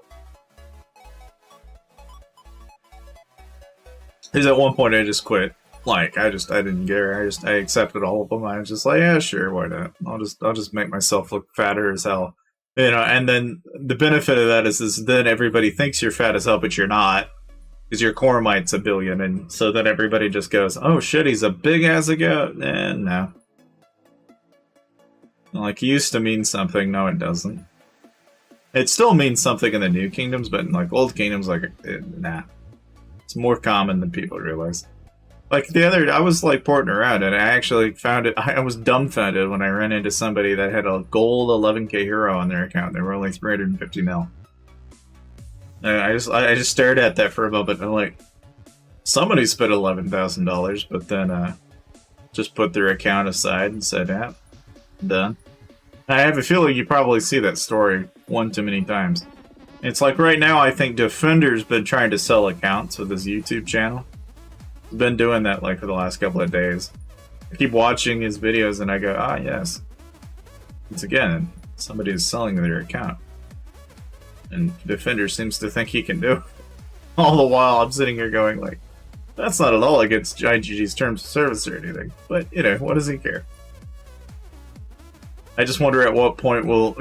Because at one point I just quit. Like, I didn't care. I accepted all of them. I was just like, yeah, sure, why not? I'll just make myself look fatter as hell. And then the benefit of that is then everybody thinks you're fat as hell, but you're not. Because your core might's 1 billion, and so then everybody just goes, oh shit, he's a big ass a goat. No. Like, it used to mean something, no it doesn't. It still means something in the new kingdoms, but in like old kingdoms, like, nah. It's more common than people realize. Like I was like porting around, and I actually found it. I was dumbfounded when I ran into somebody that had a gold 11k hero on their account. They were only 350 mil. And I just stared at that for a moment. And I'm like, somebody spent $11,000, but then just put their account aside and said, yeah, done. I have a feeling you probably see that story one too many times. It's like right now, I think Defender's been trying to sell accounts with his YouTube channel. He's been doing that like for the last couple of days. I keep watching his videos and I go, ah, yes. Once again, somebody is selling their account. And Defender seems to think he can do it. All the while, I'm sitting here going like, that's not at all against IGG's terms of service or anything. But, what does he care? I just wonder at what point will,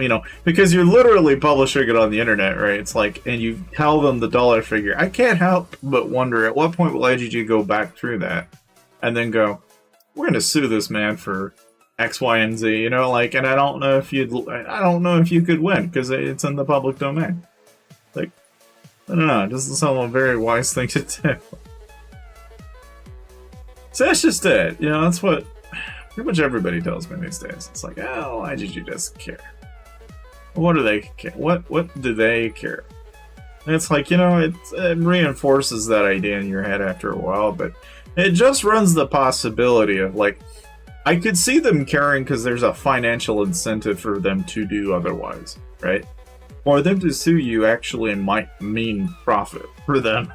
because you're literally publishing it on the internet, right? It's like, and you tell them the dollar figure. I can't help but wonder at what point will IGG go back through that and then go, we're going to sue this man for X, Y, and Z, and I don't know if you could win because it's in the public domain. Like, I don't know. It doesn't sound like a very wise thing to do. So that's just it. That's what pretty much everybody tells me these days. It's like, oh, IGG doesn't care. What do they care? What do they care? And it's like, it reinforces that idea in your head after a while, but it just runs the possibility of, like, I could see them caring because there's a financial incentive for them to do otherwise, right? For them to sue you actually might mean profit for them.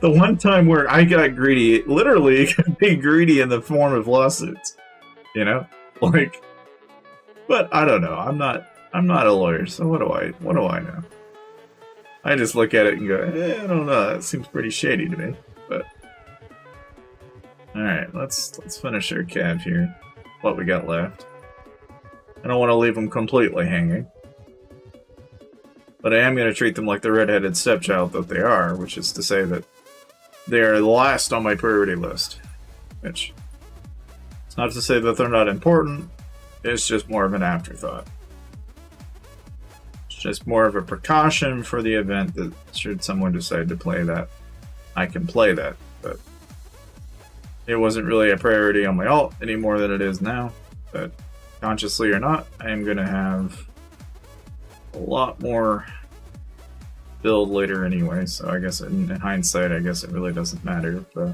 The one time where I got greedy, literally, it could be greedy in the form of lawsuits. But I don't know. I'm not a lawyer, so what do I know? I just look at it and go, I don't know. That seems pretty shady to me. But all right, let's finish our cav here. What we got left. I don't want to leave them completely hanging, but I am going to treat them like the redheaded stepchild that they are, which is to say that they are last on my priority list. Which, it's not to say that they're not important, it's just more of an afterthought. It's just more of a precaution for the event that should someone decide to play that, I can play that. But it wasn't really a priority on my alt any more than it is now. But consciously or not, I am going to have a lot more build later anyway, so I guess in hindsight, I guess it really doesn't matter, but...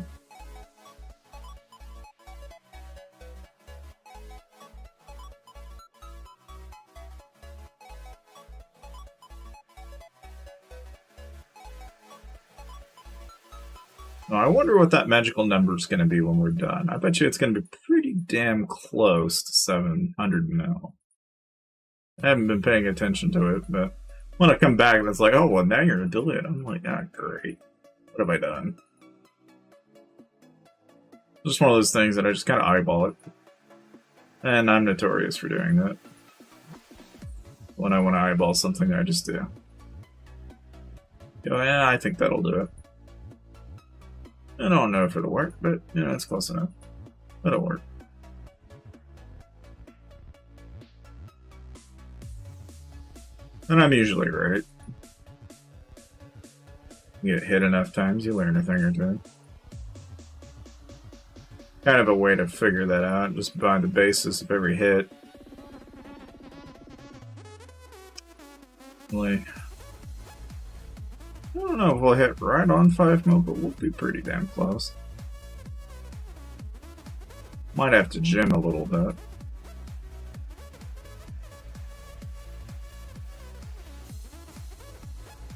Now, I wonder what that magical number is going to be when we're done. I bet you it's going to be pretty damn close to 700 mil. I haven't been paying attention to it, but when I come back and it's like, oh, well, now you're a delete. I'm like, ah, great. What have I done? Just one of those things that I just kind of eyeball it. And I'm notorious for doing that. When I want to eyeball something, I just do. Yeah, I think that'll do it. I don't know if it'll work, but, you know, it's close enough. It'll work. And I'm usually right. You get hit enough times, you learn a thing or two. Kind of a way to figure that out, just by the basis of every hit. Like, I don't know if we'll hit right on 5 mil, but we'll be pretty damn close. Might have to gym a little bit.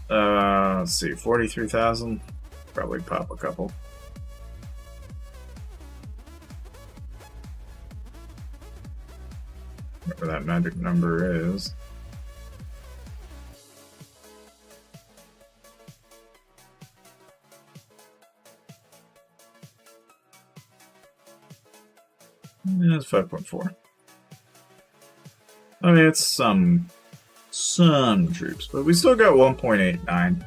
Let's see, 43,000. Probably pop a couple. Whatever that magic number is. Yeah, it's 5.4. I mean, it's some troops, but we still got 1.89.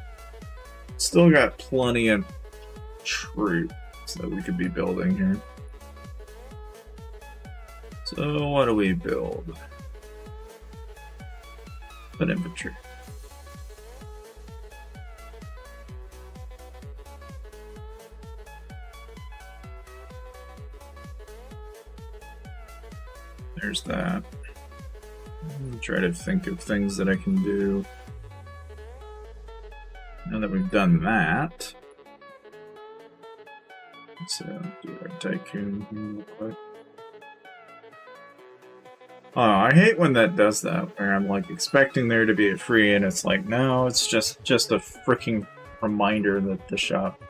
Still got plenty of troops that we could be building here. So what do we build? But infantry. There's that. Try to think of things that I can do. Now that we've done that, let's do our tycoon real quick. Oh, I hate when that does that, where I'm like expecting there to be a free, and it's like, no, it's just a freaking reminder that the shop.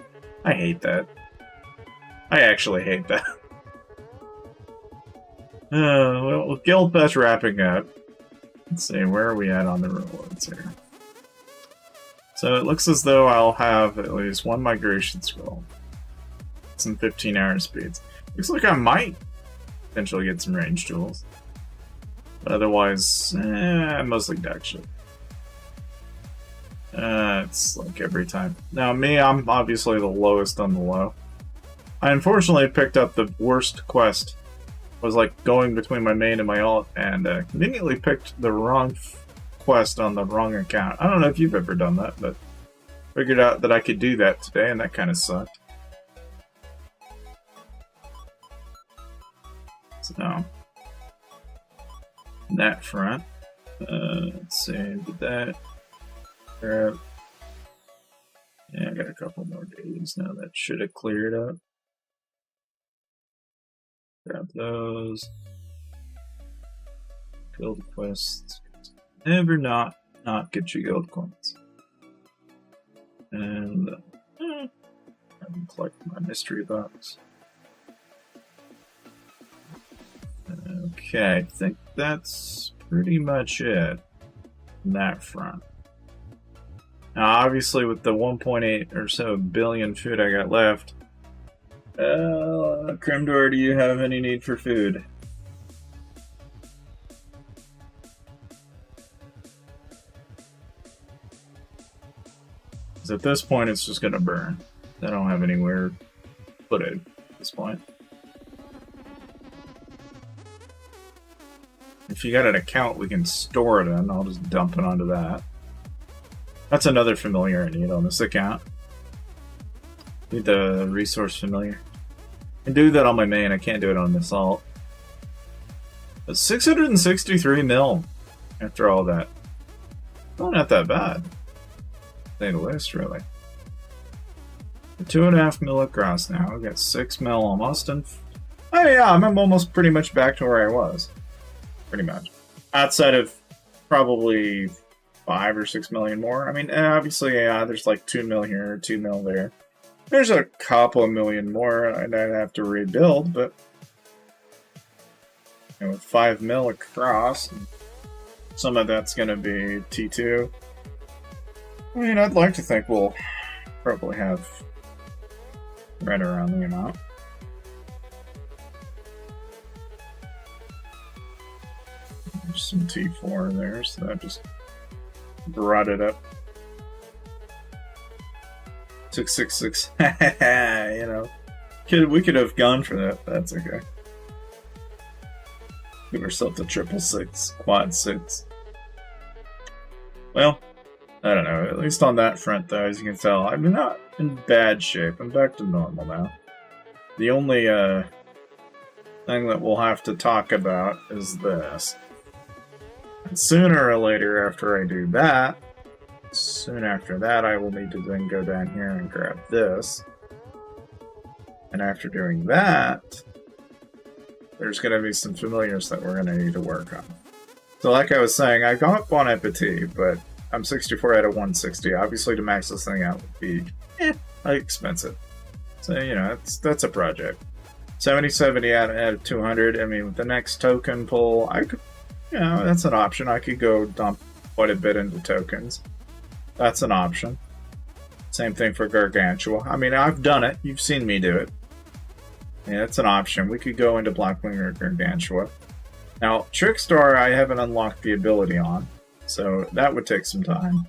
I hate that. I actually hate that. Well, Guild Fest wrapping up. Let's see, where are we at on the rewards here? So it looks as though I'll have at least one migration scroll. Some 15-hour speeds. Looks like I might potentially get some range tools. But otherwise, mostly deck shit. It's like every time. Now me, I'm obviously the lowest on the low. I unfortunately picked up the worst quest. Was like going between my main and my alt, and conveniently picked the wrong quest on the wrong account. I don't know if you've ever done that, but figured out that I could do that today, and that kind of sucked. So, on that front, let's see, did that. Grab. Yeah, I got a couple more days now. That should have cleared up. Grab those. Guild quests. Never not get you guild coins. And I can collect my mystery box. Okay, I think that's pretty much it on that front. Now, obviously, with the 1.8 or so billion food I got left, Kremdor, do you have any need for food? Because at this point, it's just going to burn. I don't have anywhere to put it at this point. If you got an account we can store it in, I'll just dump it onto that. That's another familiar I need on this account. Need the resource familiar. can do that on my main. I can't do it on the assault. But 663 mil after all that. Well, not that bad. Say the least, really. 2.5 mil across now. We got 6 mil almost, and oh yeah, I'm almost pretty much back to where I was. Pretty much. Outside of probably 5 or 6 million more. I mean, obviously, yeah, there's like 2 mil here, 2 mil there. There's a couple of million more I'd have to rebuild, but you know, with 5 mil across, some of that's going to be T2. I mean, I'd like to think we'll probably have right around the amount. There's some T4 there, so that just brought it up. 666. You know, we could have gone for that. That's okay. Give ourselves a 666, quad 6. Well, I don't know. At least on that front, though, as you can tell, I'm not in bad shape. I'm back to normal now. The only thing that we'll have to talk about is this. And sooner or later, after I do that, soon after that, I will need to then go down here and grab this. And after doing that, there's going to be some familiars that we're going to need to work on. So like I was saying, I got Bon Appetit, but I'm 64 out of 160. Obviously, to max this thing out would be expensive. So, you know, that's a project. 70 out of 200. I mean, with the next token pull, I could, you know, that's an option. I could go dump quite a bit into tokens. That's an option. Same thing for Gargantua. I mean, I've done it. You've seen me do it. Yeah, that's an option. We could go into Blackwing or Gargantua. Now, Trickstar, I haven't unlocked the ability on, so that would take some time.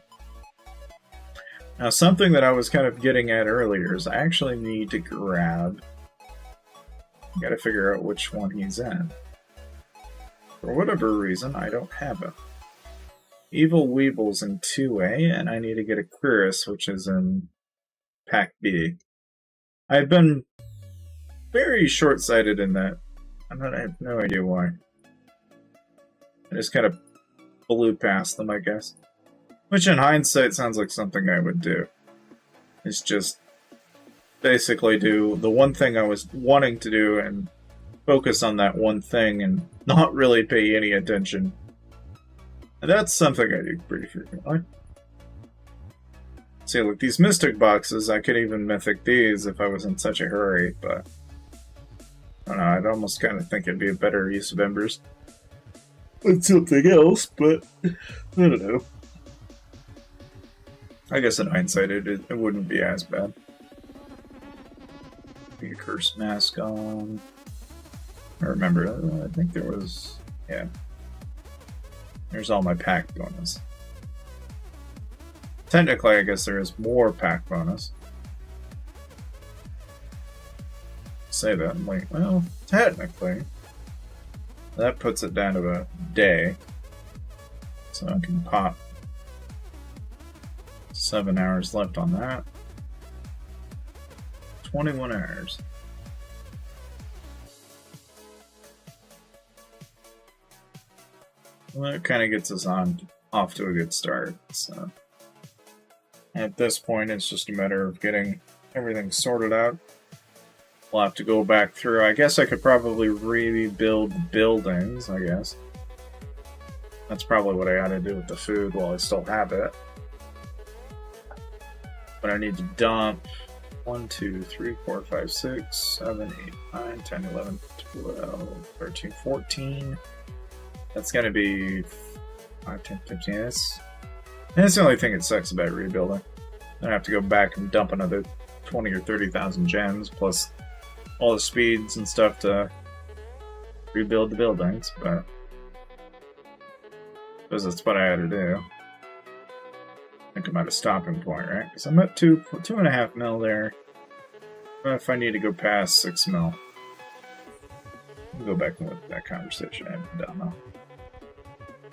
Now, something that I was kind of getting at earlier is I actually need to grab... I gotta figure out which one he's in. For whatever reason, I don't have it. Evil Weeble's in 2A, and I need to get a Quirus, which is in Pack B. I've been very short-sighted in that. I have no idea why. I just kind of blew past them, I guess. Which in hindsight sounds like something I would do. It's just basically do the one thing I was wanting to do and focus on that one thing and not really pay any attention. And that's something I do pretty frequently. See, like these Mystic boxes, I could even Mythic these if I was in such a hurry, but I don't know, I'd almost kind of think it'd be a better use of Embers than something else, but I don't know. I guess in hindsight, it wouldn't be as bad. Be a Cursed Mask on. I remember, I think there was, yeah. There's all my pack bonus. Technically, I guess there is more pack bonus. Say that, I'm like, well, technically. That puts it down to a day. So I can pop 7 hours left on that. 21 hours. Well, that kind of gets us off to a good start. So at this point, it's just a matter of getting everything sorted out. We'll have to go back through. I guess I could probably rebuild buildings, I guess. That's probably what I ought to do with the food while I still have it. But I need to dump 1, 2, 3, 4, 5, 6, 7, 8, 9, 10, 11, 12, 13, 14. That's going to be 5, 10, 15. That's the only thing that sucks about rebuilding. I have to go back and dump another 20 or 30,000 gems, plus all the speeds and stuff to rebuild the buildings, but because that's what I had to do. I think I'm at a stopping point, right? Because I'm at 2.5 mil there. But if I need to go past 6 mil, I'll go back and look at that conversation. I don't know.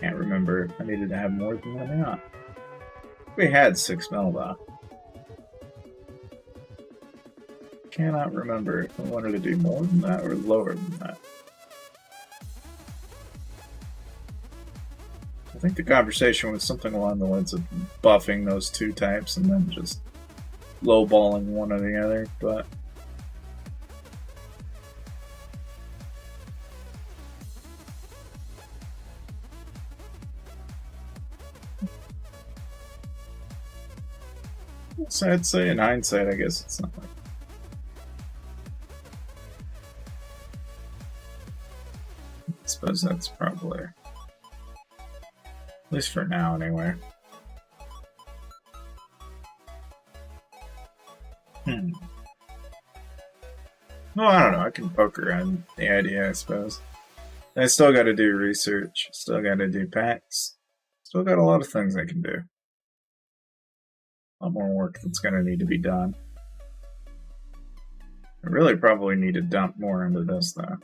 Can't remember if I needed to have more than that or not. We had 6 mil though. cannot remember if I wanted to do more than that or lower than that. I think the conversation was something along the lines of buffing those two types and then just lowballing one or the other, but so I'd say in hindsight, I guess it's not like I suppose that's probably, at least for now anyway. Well, I don't know. I can poke around the idea, I suppose. I still got to do research. Still got to do packs. Still got a lot of things I can do. A lot more work that's going to need to be done. I really probably need to dump more into this, though.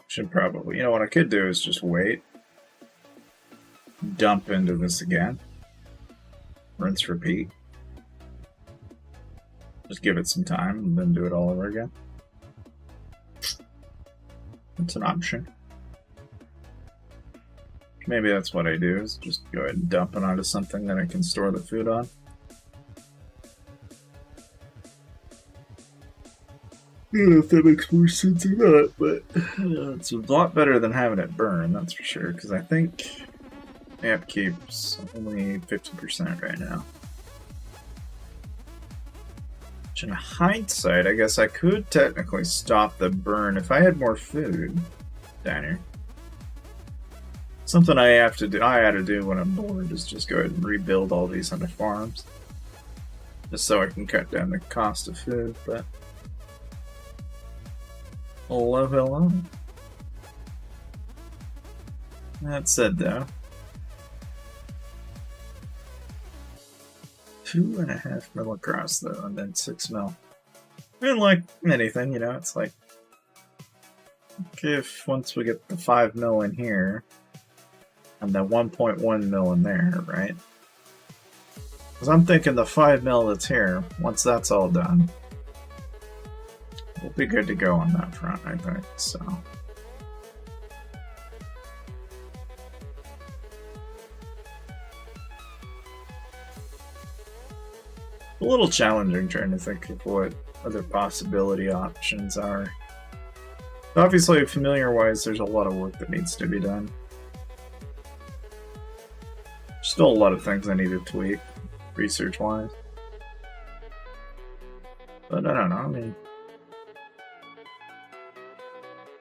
Should probably. You know what I could do is just wait. Dump into this again. Rinse, repeat. Just give it some time and then do it all over again. It's an option. Maybe that's what I do, is just go ahead and dump it onto something that I can store the food on. I don't know if that makes more sense or not, but it's a lot better than having it burn, that's for sure, because I think app keeps only 50% right now. Which in hindsight, I guess I could technically stop the burn if I had more food down here. Something I had to do when I'm bored is just go ahead and rebuild all these into farms. Just so I can cut down the cost of food, but hello. That said though, 2.5 mil across though, and then 6 mil. And like anything, you know, it's like, if once we get the 5 mil in here, and then 1.1 mil in there, right? Because I'm thinking the 5 mil that's here, once that's all done, we'll be good to go on that front, I think, so. A little challenging trying to think of what other possibility options are. Obviously, familiar-wise, there's a lot of work that needs to be done. Still a lot of things I need to tweak, research-wise. But I don't know, I mean,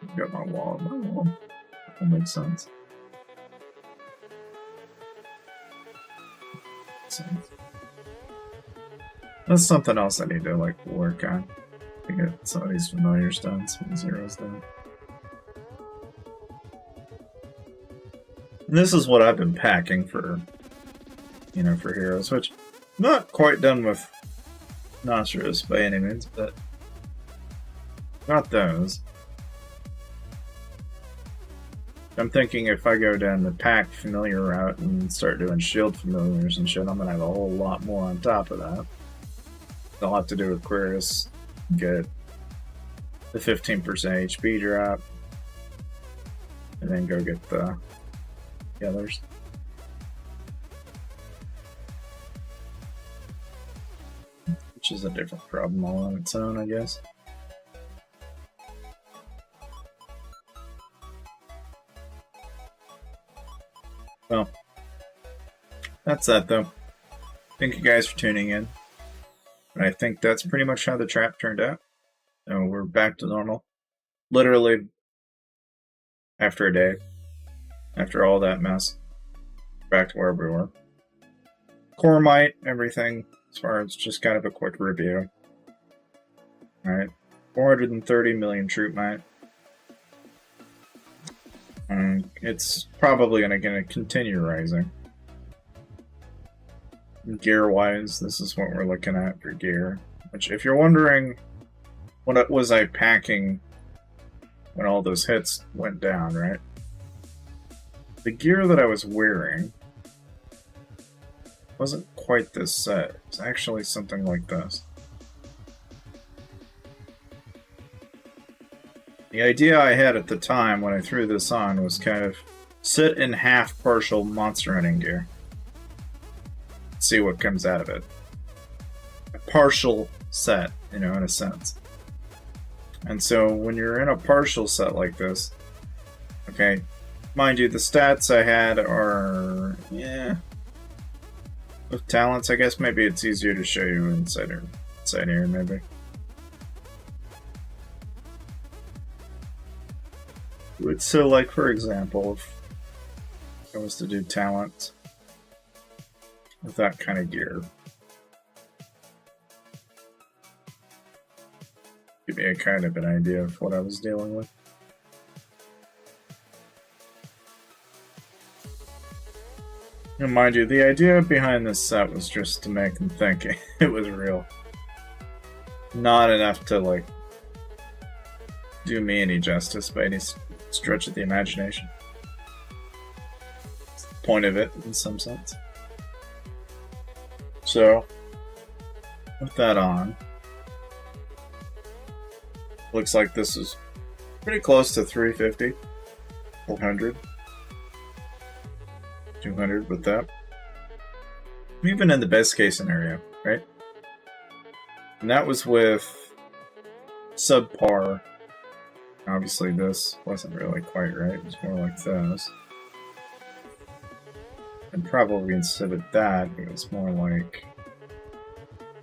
I've got my wall. That makes sense. That's something else I need to like work on. To get some of these familiars done, some of the zeros done. And this is what I've been packing for, you know, for heroes, which I'm not quite done with Nostros by any means, but not those. I'm thinking if I go down the pack familiar route and start doing shield familiars and shit, I'm gonna have a whole lot more on top of that. I'll have to do with Aquarius, get the 15% HP drop, and then go get the others. Which is a different problem all on its own, I guess. Well, that's that though. Thank you guys for tuning in. And I think that's pretty much how the trap turned out. So we're back to normal. Literally, after a day, after all that mess, back to where we were. Core might, everything, as far as just kind of a quick review. Alright, 430 million troop might. And it's probably going to continue rising. Gear-wise, this is what we're looking at for gear. Which, if you're wondering, what was I packing when all those hits went down, right? The gear that I was wearing wasn't quite this set. It's actually something like this. The idea I had at the time when I threw this on was kind of sit in half partial monster hunting gear. See what comes out of it. A partial set, you know, in a sense. And so when you're in a partial set like this, okay, mind you, the stats I had are, yeah, with talents, I guess maybe it's easier to show you inside here, maybe. So, like, for example, if I was to do talent with that kind of gear, give me a kind of an idea of what I was dealing with. And mind you, the idea behind this set was just to make them think it was real. Not enough to, like, do me any justice by any stretch of the imagination. It's the point of it, in some sense. So, with that on, looks like this is pretty close to 350, 400, 200 with that. Even in the best case scenario, right? And that was with subpar. Obviously this wasn't really quite right, it was more like this. And probably instead of that, it was more like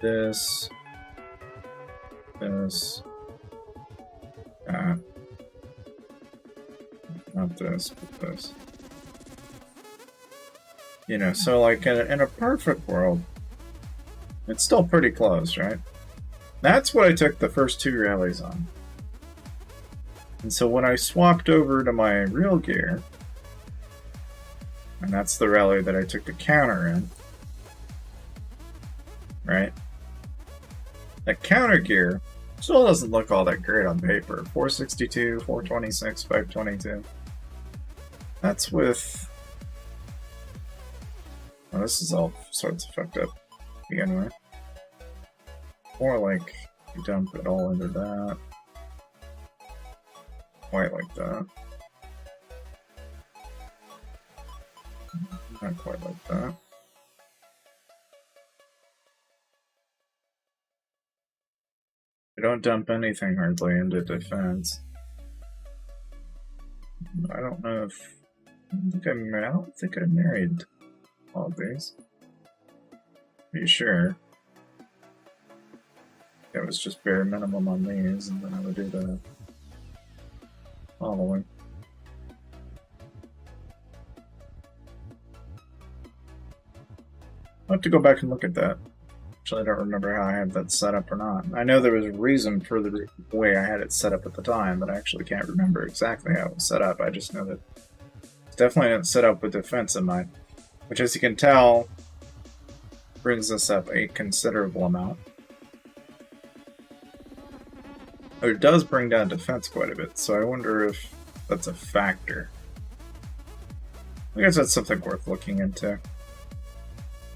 this, this, that. Not this, but this. You know, so like in a perfect world, it's still pretty close, right? That's what I took the first two rallies on. And so when I swapped over to my real gear, and that's the rally that I took the counter in, right? That counter gear still doesn't look all that great on paper. 462, 426, 522. That's with... Well, this is all sorts of fucked up to begin with. More like you dump it all into that. Quite like that. Not quite like that. You don't dump anything hardly into defense. I don't know if... I don't think I married all these. Are you sure? It was just bare minimum on these, and then I would do the following. I'll have to go back and look at that. Actually, I don't remember how I had that set up or not. I know there was a reason for the way I had it set up at the time, but I actually can't remember exactly how it was set up. I just know that it's definitely not set up with defense in mind, which, as you can tell, brings us up a considerable amount. It does bring down defense quite a bit, so I wonder if that's a factor. I guess that's something worth looking into.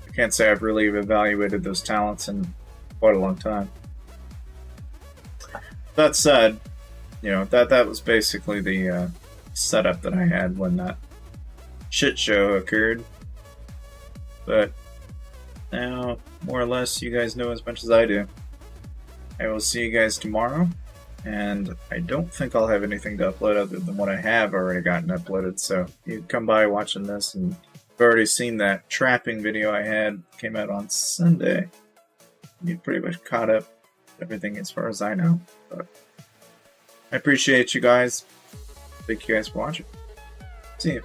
I can't say I've really evaluated those talents in quite a long time. That said, you know, that was basically the setup that I had when that shit show occurred. But now, more or less, you guys know as much as I do. I will see you guys tomorrow, and I don't think I'll have anything to upload other than what I have already gotten uploaded, so you come by watching this, and you've already seen that trapping video I had, came out on Sunday. You pretty much caught up everything as far as I know, but I appreciate you guys. Thank you guys for watching. See you.